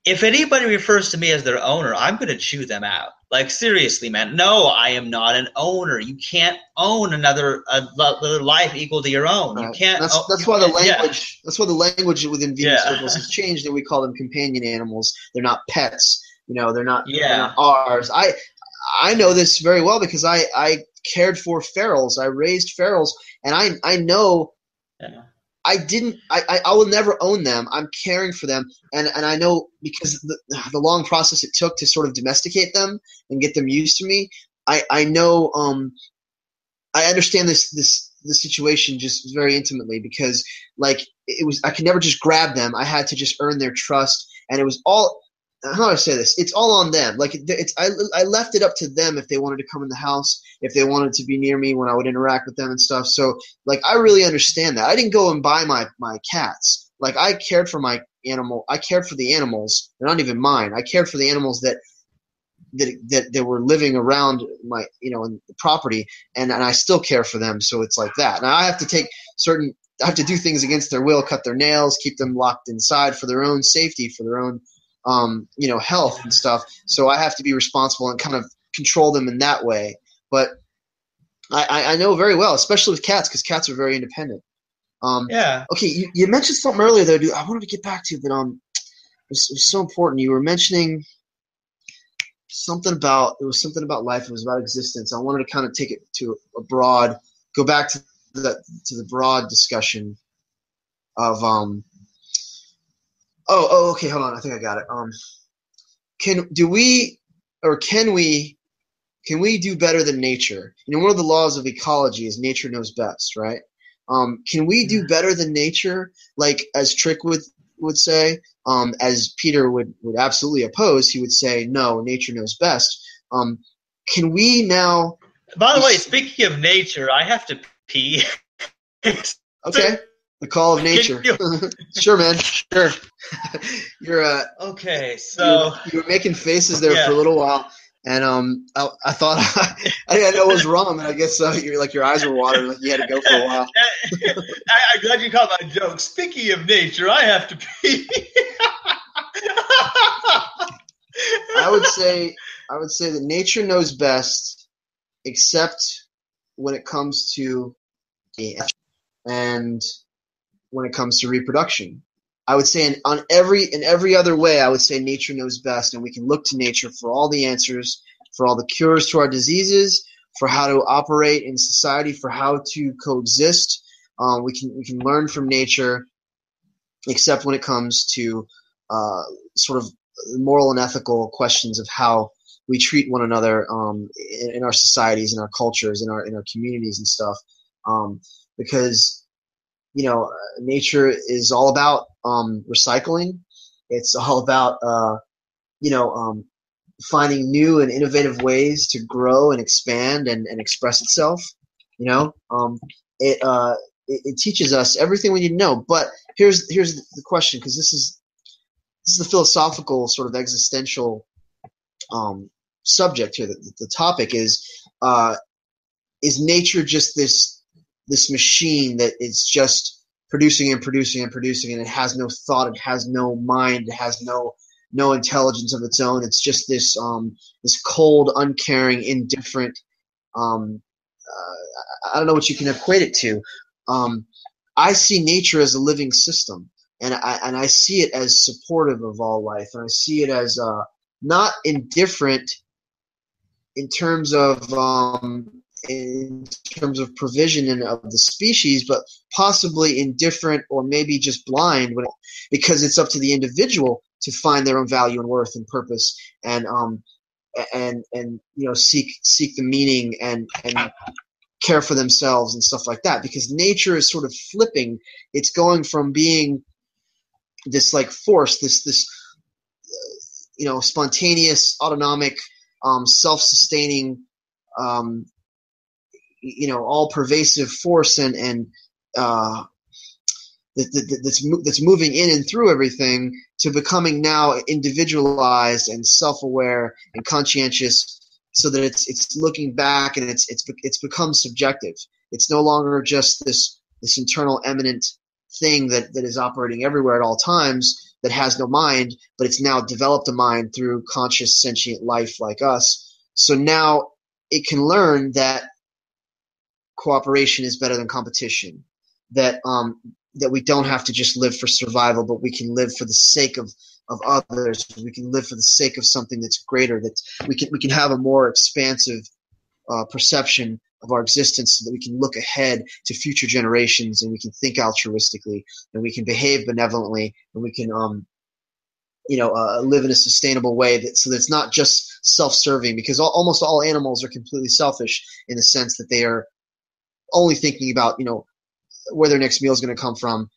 If anybody refers to me as their owner, I'm going to chew them out. Like, seriously, man. No, I am not an owner. You can't own another life equal to your own. You can't. That's why the language. That's why the language within vegan circles has changed, and we call them companion animals. They're not pets. They're not ours. I know this very well because I cared for ferals. I raised ferals, and I know. Yeah. I will never own them. I'm caring for them. And I know because the long process it took to sort of domesticate them and get them used to me, I know I understand this situation just very intimately, because like I could never just grab them. I had to just earn their trust, and it was all, how do I say this? It's all on them. Like I left it up to them if they wanted to come in the house, if they wanted to be near me when I would interact with them and stuff. So like I really understand that. I didn't go and buy my cats. Like I cared for my animal. I cared for the animals. They're not even mine. I cared for the animals that were living around my, in the property, and I still care for them. So it's like that. Now I have to do things against their will, cut their nails, keep them locked inside for their own safety, for their own, health and stuff. So I have to be responsible and kind of control them in that way. But I know very well, especially with cats, because cats are very independent. Yeah. Okay, you mentioned something earlier though, dude. I wanted to get back to, but it was so important. You were mentioning something about life. It was about existence. I wanted to kind of take it to go back to the broad discussion of okay, hold on, I think I got it. Can we do better than nature? One of the laws of ecology is nature knows best, right? Can we do better than nature, like as Trick would say, as Peter would absolutely oppose? He would say, no, nature knows best. Can we now? By the way, speaking of nature, I have to pee. Okay, the call of nature. Sure, man. Sure. You're okay. So you were making faces there for a little while, and I thought I didn't know what was wrong, and I guess your eyes were watering, like you had to go for a while. I'm glad you caught my joke. Speaking of nature, I have to pee. I would say that nature knows best, except when it comes to and when it comes to reproduction. I would say in every other way, I would say nature knows best, and we can look to nature for all the answers, for all the cures to our diseases, for how to operate in society, for how to coexist. We can learn from nature, except when it comes to sort of moral and ethical questions of how we treat one another in our societies, in our cultures, in our communities and stuff. Because nature is all about recycling. It's all about finding new and innovative ways to grow and expand and express itself. It teaches us everything we need to know. But here's the question, because this is the philosophical sort of existential subject here. The topic is nature just this machine that is just producing and producing and producing, and it has no thought, it has no mind, it has no intelligence of its own. It's just this cold, uncaring, indifferent. I don't know what you can equate it to. I see nature as a living system, and I see it as supportive of all life, and I see it as not indifferent in terms of provision and of the species, but possibly indifferent or maybe just blind, because it's up to the individual to find their own value and worth and purpose, and seek the meaning and care for themselves and stuff like that. Because nature is sort of flipping; it's going from being this like force, this spontaneous, autonomic, self-sustaining, all-pervasive force and that's moving in and through everything, to becoming now individualized and self-aware and conscientious, so that it's looking back and it's become subjective. It's no longer just this internal eminent thing that is operating everywhere at all times, that has no mind, but it's now developed a mind through conscious sentient life like us. So now it can learn that cooperation is better than competition, that we don't have to just live for survival, but we can live for the sake of others. We can live for the sake of something that's greater, that we can have a more expansive perception of our existence, so that we can look ahead to future generations, and we can think altruistically, and we can behave benevolently, and we can live in a sustainable way so that it's not just self-serving, because almost all animals are completely selfish in the sense that they are only thinking about, where their next meal is going to come from,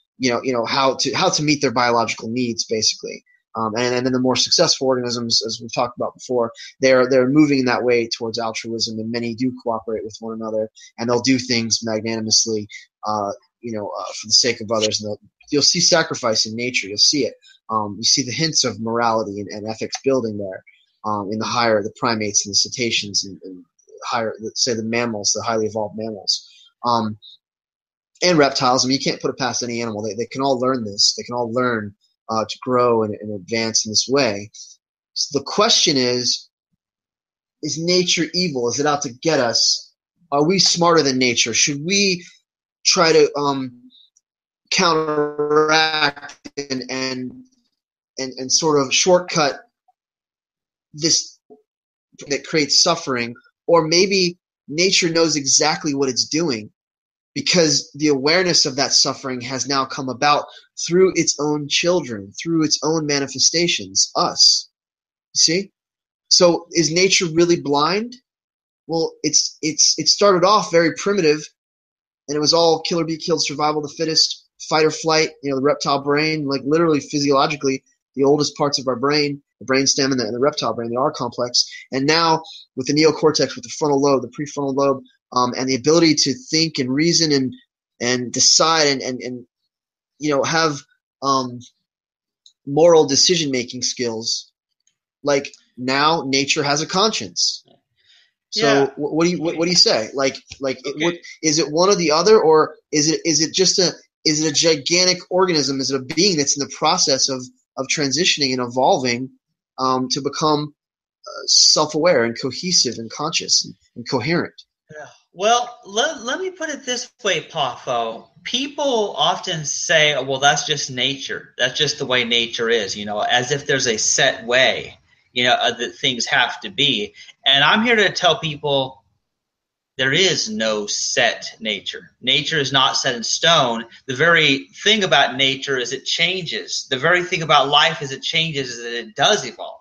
how to meet their biological needs, basically. And then the more successful organisms, as we've talked about before, they're moving in that way towards altruism, and many do cooperate with one another, and they'll do things magnanimously, for the sake of others. And you'll see sacrifice in nature. You'll see it. You see the hints of morality and ethics building there in the primates and the cetaceans and higher, let's say, the mammals, the highly evolved mammals. And reptiles. I mean, you can't put it past any animal. They can all learn this. They can all learn to grow and advance in this way. So the question is nature evil? Is it out to get us? Are we smarter than nature? Should we try to counteract and sort of shortcut this that creates suffering? Or maybe nature knows exactly what it's doing, because the awareness of that suffering has now come about through its own children, through its own manifestations, us. You see? So is nature really blind? Well, it started off very primitive, and it was all kill or be killed, survival of the fittest, fight or flight, the reptile brain, like literally physiologically, the oldest parts of our brain, the brainstem and the reptile brain, the R complex. And now with the neocortex, with the frontal lobe, the prefrontal lobe, and the ability to think and reason and decide and have moral decision-making skills. Like, now nature has a conscience. So yeah. What do you say? Okay. Is it one or the other, or is it a gigantic organism? Is it a being that's in the process of transitioning and evolving to become self-aware and cohesive and conscious and coherent? Yeah. Well, let me put it this way, Poffo. People often say, oh, well, that's just nature. That's just the way nature is, as if there's a set way, that things have to be. And I'm here to tell people there is no set nature. Nature is not set in stone. The very thing about nature is it changes. The very thing about life is it changes, is that it does evolve.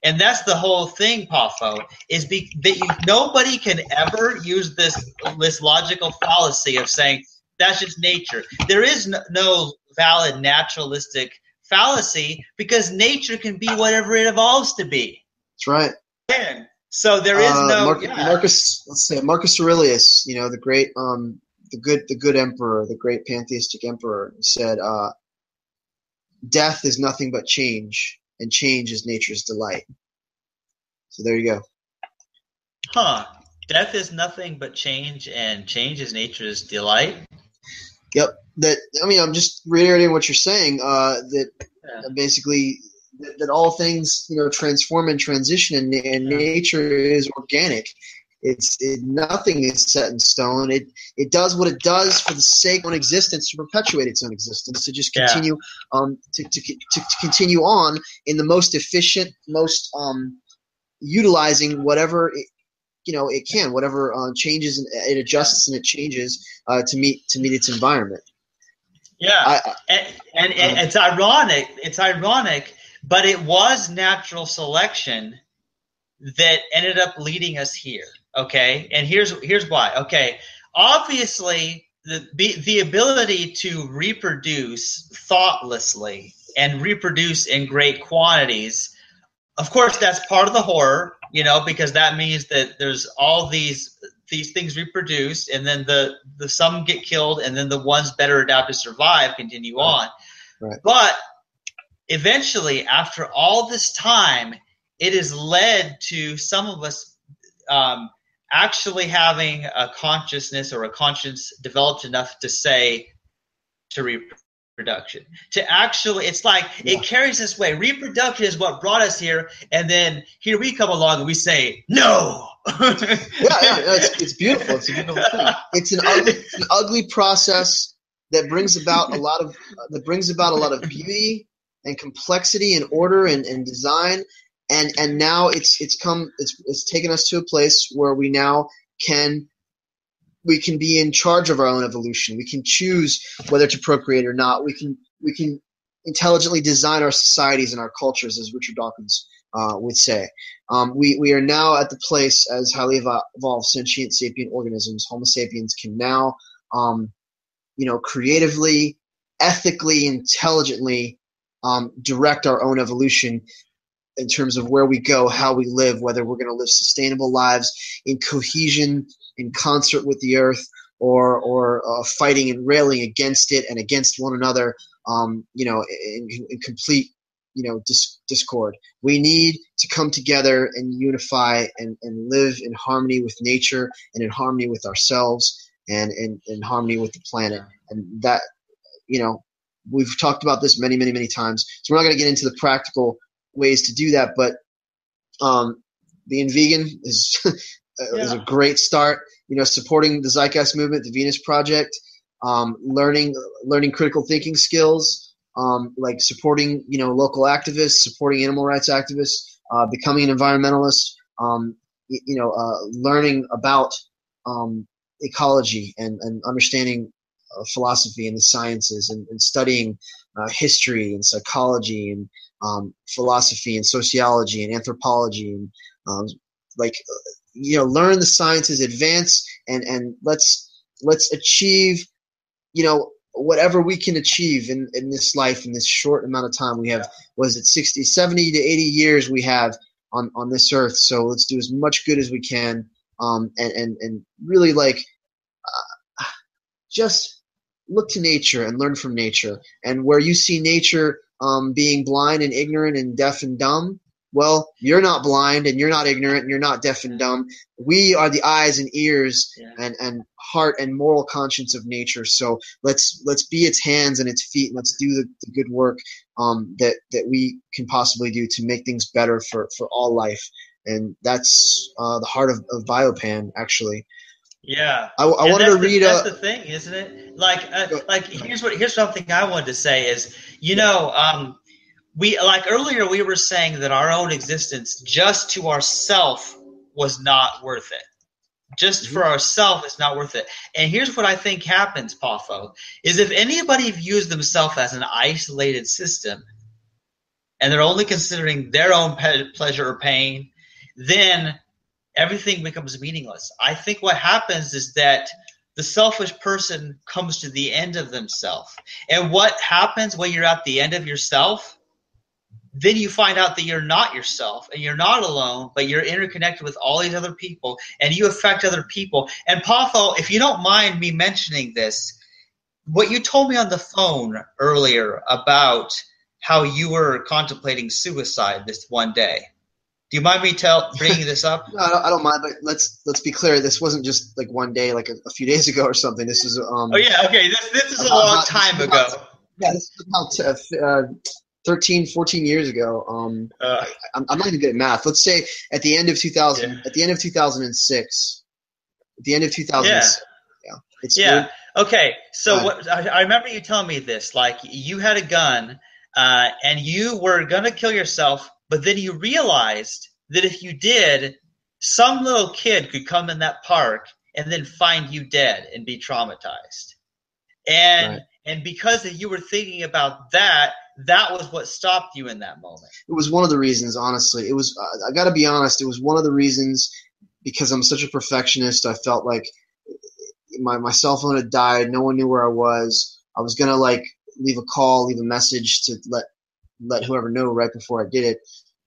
And that's the whole thing, Poffo, is that nobody can ever use this logical fallacy of saying that's just nature. There is no valid naturalistic fallacy, because nature can be whatever it evolves to be. That's right. And so there is Marcus Aurelius, the great, the good emperor, the great pantheistic emperor, said, "Death is nothing but change, and change is nature's delight." So there you go. Huh. Death is nothing but change, and change is nature's delight? Yep. I'm just reiterating what you're saying, basically that all things, transform and transition, and nature is organic. Nothing is set in stone. It does what it does for the sake of its own existence, to perpetuate its own existence, to just continue to continue on in the most efficient, most utilizing whatever it can, whatever changes, and it adjusts and it changes to meet its environment. Yeah, and it's ironic. It's ironic, but it was natural selection that ended up leading us here. Okay, and here's why. Okay, obviously the ability to reproduce thoughtlessly and reproduce in great quantities, of course, that's part of the horror, because that means that there's all these things reproduced, and then the some get killed, and then the ones better adapted to survive continue on. Right. But eventually, after all this time, it has led to some of us actually having a consciousness or a conscience developed enough to say to reproduction. To actually, it's like it carries this way. Reproduction is what brought us here, and then here we come along and we say no. It's beautiful. It's a beautiful thing. It's an ugly process that brings about a lot of beauty and complexity and order and design. And now it's taken us to a place where we now can be in charge of our own evolution. We can choose whether to procreate or not. We can intelligently design our societies and our cultures, as Richard Dawkins would say. We are now at the place, as highly evolved sentient sapient organisms, Homo sapiens can now, creatively, ethically, intelligently direct our own evolution in terms of where we go, how we live, whether we're going to live sustainable lives in cohesion, in concert with the earth, or fighting and railing against it and against one another, in complete, discord. We need to come together and unify and live in harmony with nature and in harmony with ourselves and in harmony with the planet. And that, we've talked about this many, many, many times. So we're not going to get into the practical ways to do that, but being vegan is is a great start. Supporting the Zeitgeist movement, the Venus Project, learning critical thinking skills, like supporting local activists, supporting animal rights activists, becoming an environmentalist, learning about ecology and understanding philosophy and the sciences, and studying history and psychology and philosophy and sociology and anthropology, and learn the sciences, advance, and let's achieve whatever we can achieve in this life, in this short amount of time we have. Was it 60, 70 to 80 years we have on this earth? So let's do as much good as we can, and really just look to nature and learn from nature. And where you see nature being blind and ignorant and deaf and dumb, well, you're not blind and you're not ignorant and you're not deaf and dumb. We are the eyes and ears and heart and moral conscience of nature. So let's be its hands and its feet, and let's do the good work that we can possibly do to make things better for all life. And that's the heart of Biopan, actually. Yeah, I wanted to read. That's the thing, isn't it? Here's something I wanted to say is, we earlier we were saying that our own existence just to ourself was not worth it. Just for ourselves, it's not worth it. And here's what I think happens, Poffo, is if anybody views themselves as an isolated system, and they're only considering their own pleasure or pain, then everything becomes meaningless. I think what happens is that the selfish person comes to the end of themselves. And what happens when you're at the end of yourself? Then you find out that you're not yourself and you're not alone, but you're interconnected with all these other people and you affect other people. And Poffo, if you don't mind me mentioning this, what you told me on the phone earlier about how you were contemplating suicide this one day. Do you mind me bringing this up? No, I don't mind, but let's be clear. This wasn't just like one day, like a few days ago or something. This is oh yeah, okay. This is a long time ago. This is about 13, 14 years ago. I'm not even good at math. Let's say at the end of 2000, at the end of 2006. At the end of 2006. Yeah. Okay. So I remember you telling me this. Like you had a gun, and you were gonna kill yourself. But then you realized that if you did, some little kid could come in that park and then find you dead and be traumatized. And because you were thinking about that, that was what stopped you in that moment. It was one of the reasons, honestly. It was I got to be honest, it was one of the reasons, because I'm such a perfectionist. I felt like my cell phone had died. No one knew where I was. I was going to leave a call, leave a message to let whoever know right before I did it,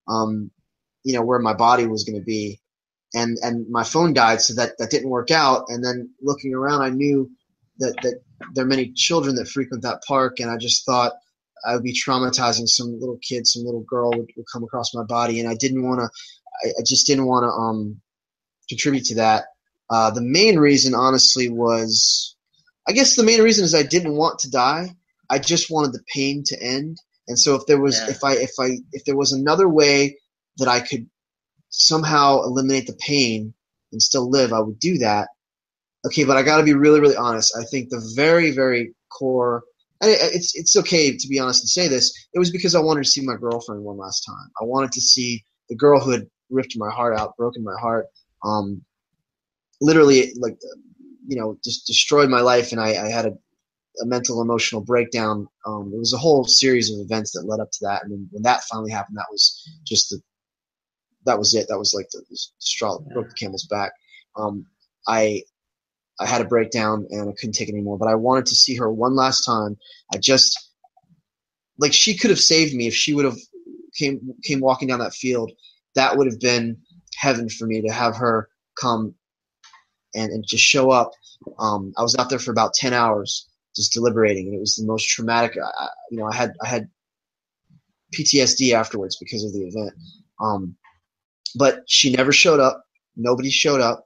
where my body was going to be. And my phone died, so that didn't work out. And then looking around, I knew that there are many children that frequent that park, and I just thought I would be traumatizing some little kid, some little girl would come across my body, and I just didn't want to contribute to that. The main reason, honestly, was, I guess the main reason is I didn't want to die. I just wanted the pain to end. And so if there was if there was another way that I could somehow eliminate the pain and still live, I would do that. Okay, but I got to be really, really honest. I think the very, very core, and it's okay to be honest and say this, it was because I wanted to see my girlfriend one last time. I wanted to see the girl who had ripped my heart out, broken my heart, literally just destroyed my life, and I had a mental emotional breakdown. It was a whole series of events that led up to that, and then when that finally happened, that was that was it. That was like the straw that broke the camel's back. I had a breakdown and I couldn't take it anymore, but I wanted to see her one last time. She could have saved me if she would have came walking down that field. That would have been heaven for me, to have her come and just show up. I was out there for about 10 hours just deliberating, and it was the most traumatic. I had PTSD afterwards because of the event. But she never showed up. Nobody showed up.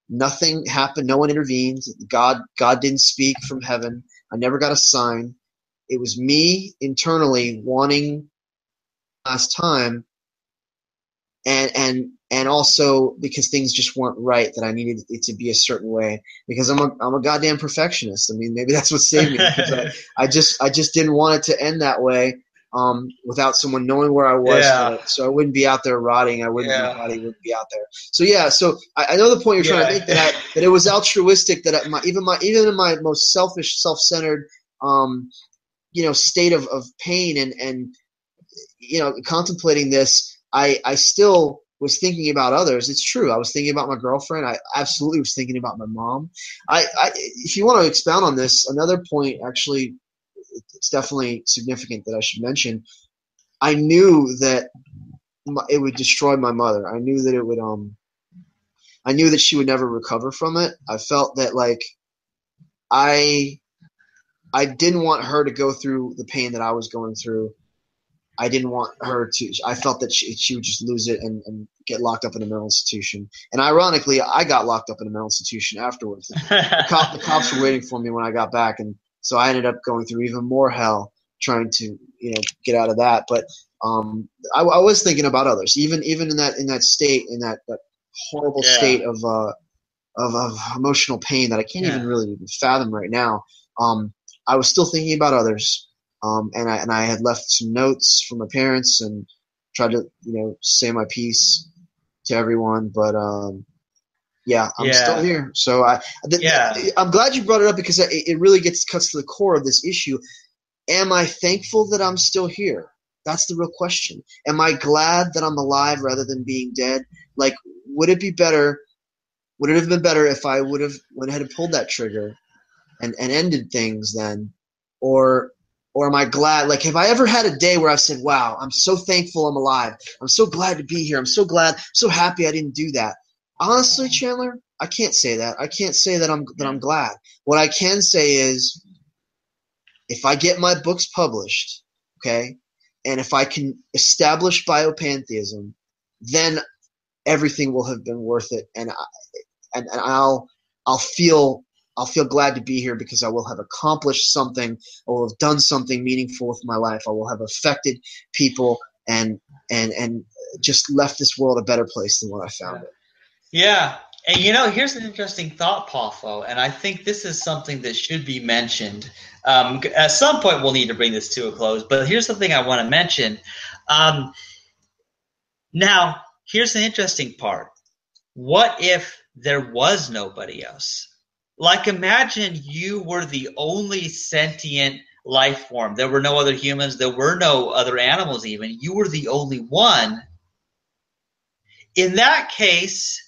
Nothing happened. No one intervened. God didn't speak from heaven. I never got a sign. It was me internally wanting last time, and also because things just weren't right, that I needed it to be a certain way, because I'm a goddamn perfectionist. I mean, maybe that's what saved me, because I just didn't want it to end that way, without someone knowing where I was. Yeah. So I wouldn't be out there rotting. My body wouldn't be out there. So I know the point you're trying to make, that it was altruistic, that even in my most selfish, self-centered, state of pain and contemplating this, I still was thinking about others. It's true. I was thinking about my girlfriend. I absolutely was thinking about my mom. If you want to expound on this, another point, actually, it's definitely significant that I should mention. I knew that it would destroy my mother. I knew that it would. I knew that she would never recover from it. I felt that I didn't want her to go through the pain that I was going through. I didn't want her to. I felt that she would just lose it and get locked up in a mental institution. And ironically, I got locked up in a mental institution afterwards. The cops were waiting for me when I got back, and so I ended up going through even more hell trying to get out of that. But I was thinking about others, even in that state, in that horrible state of emotional pain that I can't even really fathom right now. I was still thinking about others. And I had left some notes from my parents and tried to, say my piece to everyone. But I'm still here. So I'm glad you brought it up, because it really cuts to the core of this issue. Am I thankful that I'm still here? That's the real question. Am I glad that I'm alive rather than being dead? Like, would it have been better if I would have went ahead and pulled that trigger and ended things then? Or am I glad? Like, have I ever had a day where I've said, wow, I'm so thankful I'm alive. I'm so glad to be here. I'm so glad, so happy I didn't do that. Honestly, Chandler, I can't say that. I can't say that I'm glad. What I can say is, if I get my books published, okay, and if I can establish biopantheism, then everything will have been worth it, and I'll feel glad to be here, because I will have accomplished something. I will have done something meaningful with my life. I will have affected people and just left this world a better place than what I found it. Yeah. And here's an interesting thought, Poffo, and I think this is something that should be mentioned. At some point we'll need to bring this to a close, but here's something I want to mention. Now, here's the interesting part. What if there was nobody else? Like, imagine you were the only sentient life form. There were no other humans. There were no other animals even. You were the only one. In that case,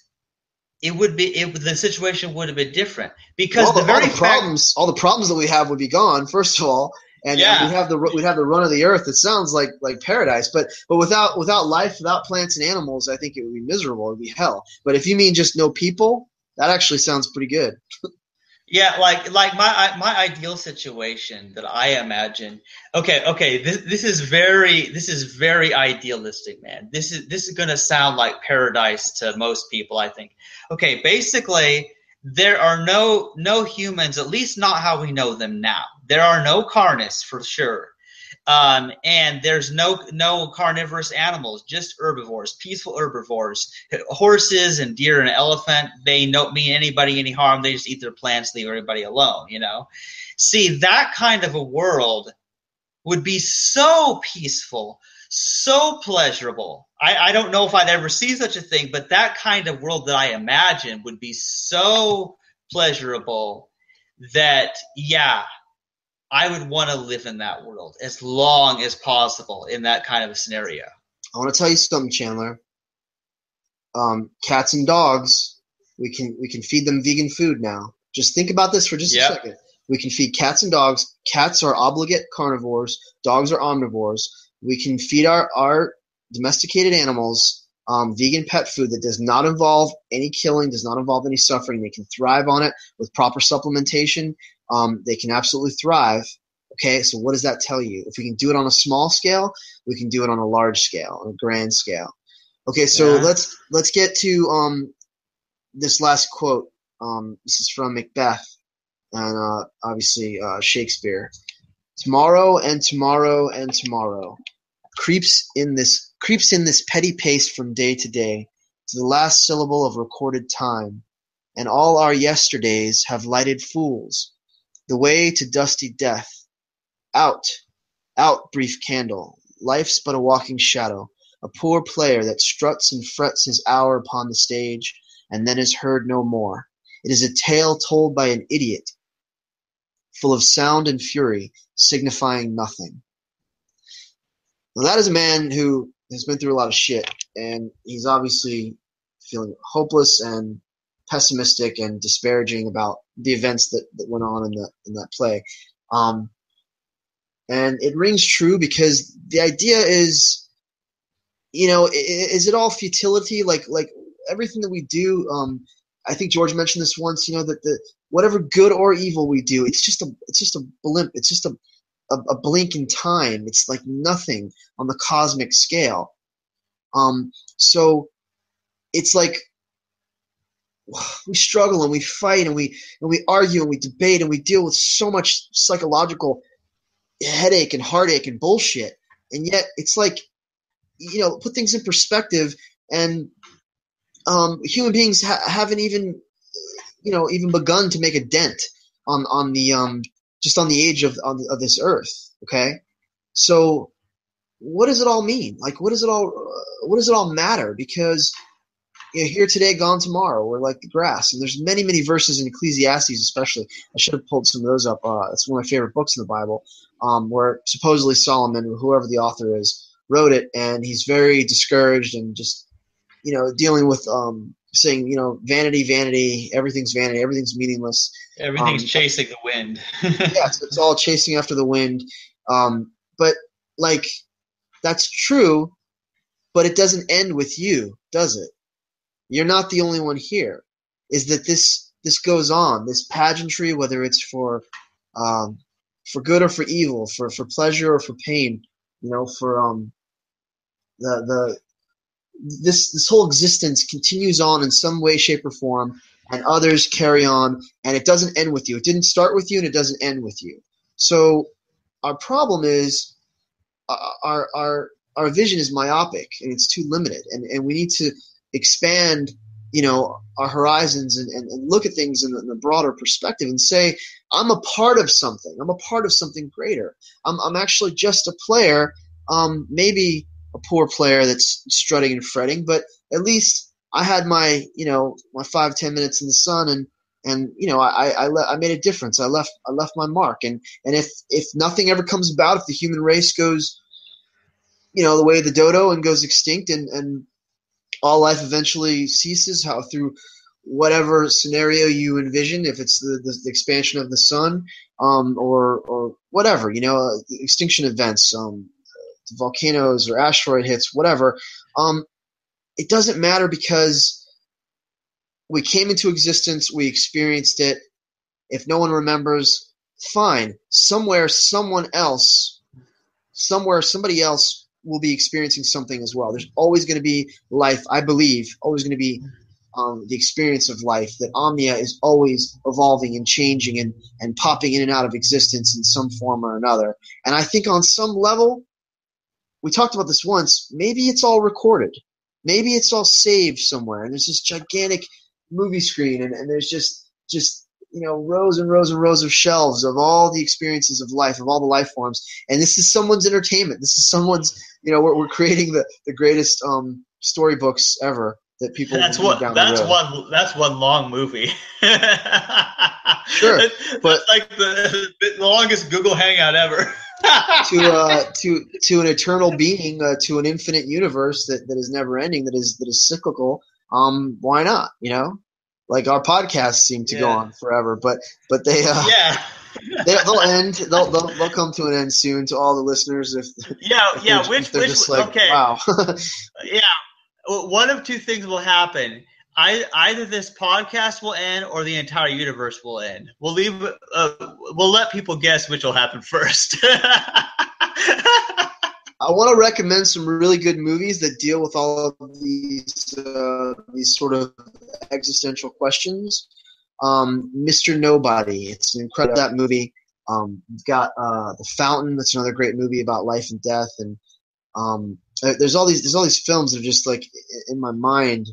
the situation would have been different, because all the problems that we have would be gone, first of all, and we'd have the run of the earth. It sounds like paradise, but without life, without plants and animals, I think it would be miserable. It would be hell. But if you mean just no people, that actually sounds pretty good. Yeah, like my ideal situation that I imagine. Okay. This is very idealistic, man. This is going to sound like paradise to most people, I think. Okay, basically, there are no humans, at least not how we know them now. There are no carnists for sure. And there's no carnivorous animals, just herbivores, peaceful herbivores. Horses and deer and elephant, they don't mean anybody any harm. They just eat their plants, leave everybody alone, See, that kind of a world would be so peaceful, so pleasurable. I don't know if I'd ever see such a thing, but that kind of world that I imagine would be so pleasurable that, I would want to live in that world as long as possible in that kind of a scenario. I want to tell you something, Chandler. Cats and dogs, we can feed them vegan food now. Just think about this for just a second. We can feed cats and dogs. Cats are obligate carnivores. Dogs are omnivores. We can feed our domesticated animals vegan pet food that does not involve any killing, does not involve any suffering. They can thrive on it with proper supplementation. They can absolutely thrive. Okay, so what does that tell you? If we can do it on a small scale, we can do it on a large scale, on a grand scale. Okay, so let's get to this last quote. This is from Macbeth and obviously Shakespeare. Tomorrow and tomorrow and tomorrow creeps in this petty pace from day to day to the last syllable of recorded time, and all our yesterdays have lighted fools the way to dusty death. Out, out, brief candle. Life's but a walking shadow, a poor player that struts and frets his hour upon the stage, and then is heard no more. It is a tale told by an idiot, full of sound and fury, signifying nothing. Now that is a man who has been through a lot of shit, and he's obviously feeling hopeless and pessimistic and disparaging about the events that went on in that play. And it rings true because the idea is, is it all futility? Like everything that we do, I think George mentioned this once, that whatever good or evil we do, it's just a blimp. It's just a blink in time. It's like nothing on the cosmic scale. So it's like we struggle and we fight and we argue and we debate and we deal with so much psychological headache and heartache and bullshit, and yet it's like, put things in perspective, and human beings haven't even begun to make a dent on the just on the age of this earth. Okay, so what does it all mean? Like, what does it all matter? Because here today, gone tomorrow. We're like the grass. And there's many, many verses in Ecclesiastes, especially. I should have pulled some of those up. It's one of my favorite books in the Bible, where supposedly Solomon, or whoever the author is, wrote it, and he's very discouraged and just, dealing with saying, vanity, vanity, everything's meaningless. Everything's chasing the wind. Yes, it's all chasing after the wind. But like, that's true, but it doesn't end with you, does it? You're not the only one here. Is that this goes on, this pageantry, whether it's for good or for evil, for pleasure or for pain, for this whole existence continues on in some way, shape, or form, and others carry on, and it doesn't end with you. It didn't start with you, and it doesn't end with you. So our problem is our vision is myopic, and it's too limited, and we need to expand, our horizons and look at things in a broader perspective and say, I'm a part of something. I'm a part of something greater. I'm actually just a player, maybe a poor player that's strutting and fretting, but at least I had my 5-10 minutes in the sun, and I made a difference. I left my mark, and if nothing ever comes about, if the human race goes, the way of the dodo and goes extinct, and all life eventually ceases, how through whatever scenario you envision, if it's the expansion of the sun, or whatever, extinction events, volcanoes or asteroid hits, whatever, it doesn't matter, because we came into existence, we experienced it. If no one remembers, fine. Somewhere, somebody else will be experiencing something as well. There's always going to be life, I believe, always going to be the experience of life, that Omnia is always evolving and changing and popping in and out of existence in some form or another. And I think on some level, we talked about this once, maybe it's all recorded. Maybe it's all saved somewhere, and there's this gigantic movie screen, and there's just rows and rows and rows of shelves of all the experiences of life, of all the life forms, and this is someone's entertainment. This is someone's, we're creating the greatest storybooks ever, that people That's move down the road. That's one long movie. Sure, but that's like the longest Google Hangout ever. to an eternal being, to an infinite universe that is never ending, that is cyclical. Why not? Like our podcasts seem to go on forever, but they they'll end. They'll come to an end soon to all the listeners. If they're just like, okay. Wow. Yeah. One of two things will happen. Either this podcast will end or the entire universe will end. We'll let people guess which will happen first. I want to recommend some really good movies that deal with all of these sort of existential questions. Mr. Nobody. It's an incredible that movie. You've got The Fountain. That's another great movie about life and death. And there's all these films that are just like in my mind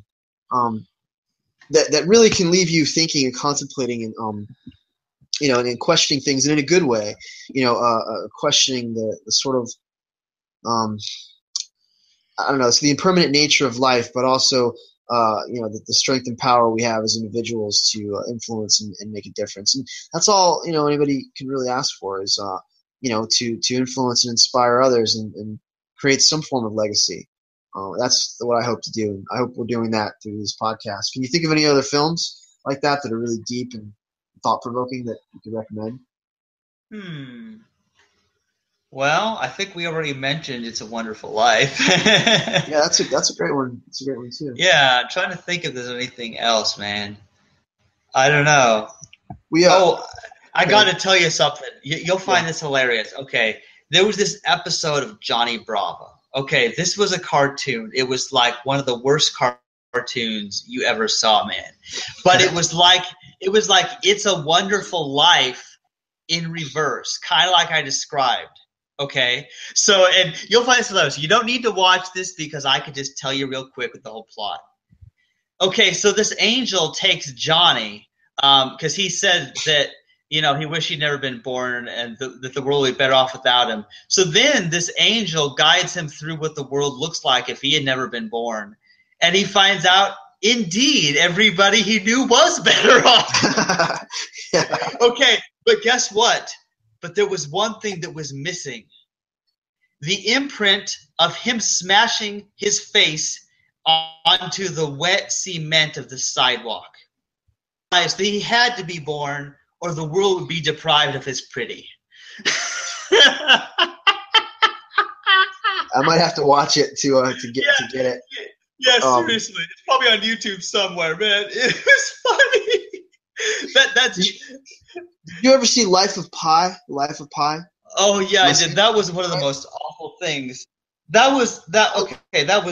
that really can leave you thinking and contemplating and and questioning things, and in a good way. Questioning the sort of I don't know, it's the impermanent nature of life, but also the strength and power we have as individuals to influence and make a difference. And that's all anybody can really ask for is to influence and inspire others and create some form of legacy. That's what I hope to do, and I hope we're doing that through this podcast. Can you think of any other films like that are really deep and thought-provoking that you could recommend? Well, I think we already mentioned It's a Wonderful Life. Yeah, that's a great one. It's a great one too. Yeah, I'm trying to think if there's anything else, man. I don't know. I got to tell you something. You'll find this hilarious. Okay, there was this episode of Johnny Bravo. Okay, this was a cartoon. It was like one of the worst cartoons you ever saw, man. But it was like It's a Wonderful Life in reverse, kind of like I described. Okay, so and you'll find this hilarious. You don't need to watch this because I could just tell you real quick with the whole plot. Okay, so this angel takes Johnny because he said that he wished he'd never been born and that the world would be better off without him. So then this angel guides him through what the world looks like if he had never been born, and he finds out indeed everybody he knew was better off. Yeah. Okay, but guess what? But there was one thing that was missing. The imprint of him smashing his face onto the wet cement of the sidewalk. He had to be born or the world would be deprived of his pretty. I might have to watch it to get it. Yeah, seriously. It's probably on YouTube somewhere, man. It was funny. That's Did you ever see Life of Pi? Life of Pi? Oh yeah, I did. That was one of the most awful things. That was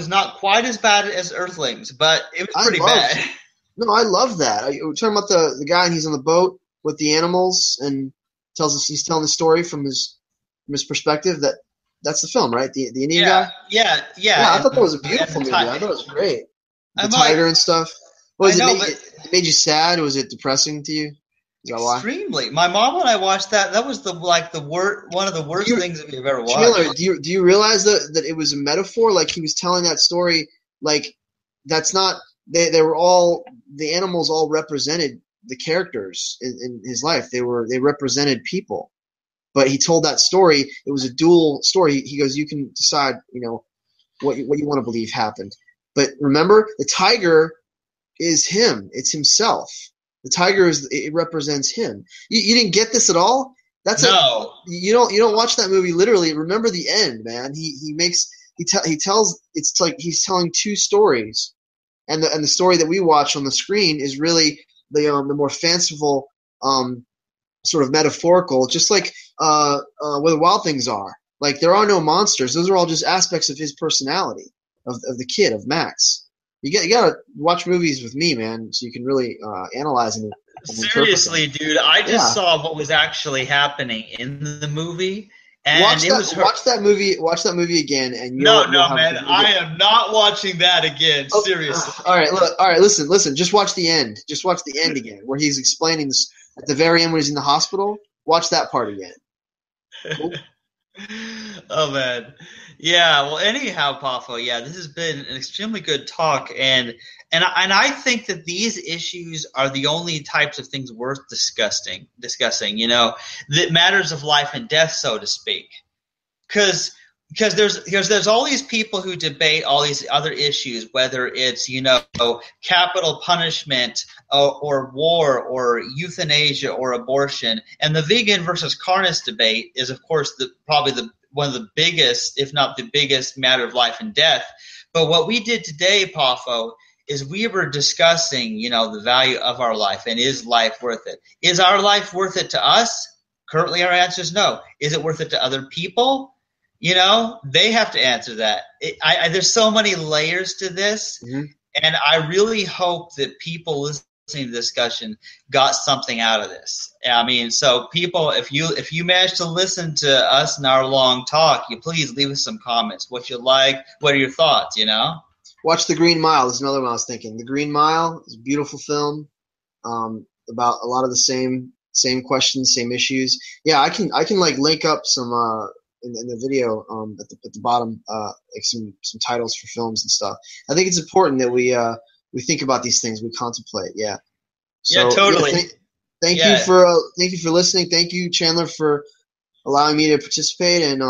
not quite as bad as Earthlings, but it was pretty bad. No, I love that. We're talking about the guy, and he's on the boat with the animals, and he's telling the story from his perspective. That's the film, right? The Indian guy. Yeah. I thought that was a beautiful movie. I thought it was great. The tiger and stuff. It made you sad? Was it depressing to you? Is that why? Extremely. My mom, when I watched that was one of the worst things that we've ever watched. Chandler, do you realize that it was a metaphor? Like he was telling that story. Like that's not. They were all the animals. All represented the characters in his life. They represented people. But he told that story. It was a dual story. He goes, you can decide, what you want to believe happened. But remember, the tiger is him. It's himself. The tiger it represents him. You didn't get this at all? No. You don't watch that movie literally. Remember the end, man. He tells it's like he's telling two stories, and the story that we watch on the screen is really the more fanciful, sort of metaphorical, just like where the wild things are. Like there are no monsters; those are all just aspects of his personality, of the kid, of Max. You gotta watch movies with me, man, so you can really analyze and seriously, dude. I just saw what was actually happening in the movie, and watch that movie again. And no, man, I am not watching that again. Oh, seriously. All right, listen. Just watch the end. Just watch the end again, where he's explaining this at the very end when he's in the hospital. Watch that part again. Cool. Oh man. Yeah, well anyhow, Poffo, this has been an extremely good talk, and And I think that these issues are the only types of things worth discussing, the matters of life and death, so to speak. Because there's all these people who debate all these other issues, whether it's capital punishment or war or euthanasia or abortion, and the vegan versus carnist debate is, of course, probably one of the biggest, if not the biggest, matter of life and death. But what we did today, Poffo, is we were discussing the value of our life, and is life worth it? Is our life worth it to us? Currently, our answer is no. Is it worth it to other people? They have to answer that. There's so many layers to this, and I really hope that people listening to the discussion got something out of this. I mean, so people, if you manage to listen to us in our long talk, you please leave us some comments. What you like? What are your thoughts? Watch The Green Mile. There's another one I was thinking. The Green Mile is a beautiful film about a lot of the same questions, same issues. Yeah, I can like link up some. In the video at the bottom, like some titles for films and stuff. I think it's important that we think about these things, we contemplate. Yeah. So, yeah, totally. Thank you for listening. Thank you, Chandler, for allowing me to participate. And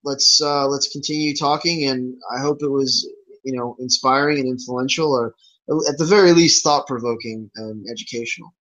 let's continue talking. And I hope it was inspiring and influential, or at the very least thought provoking and educational.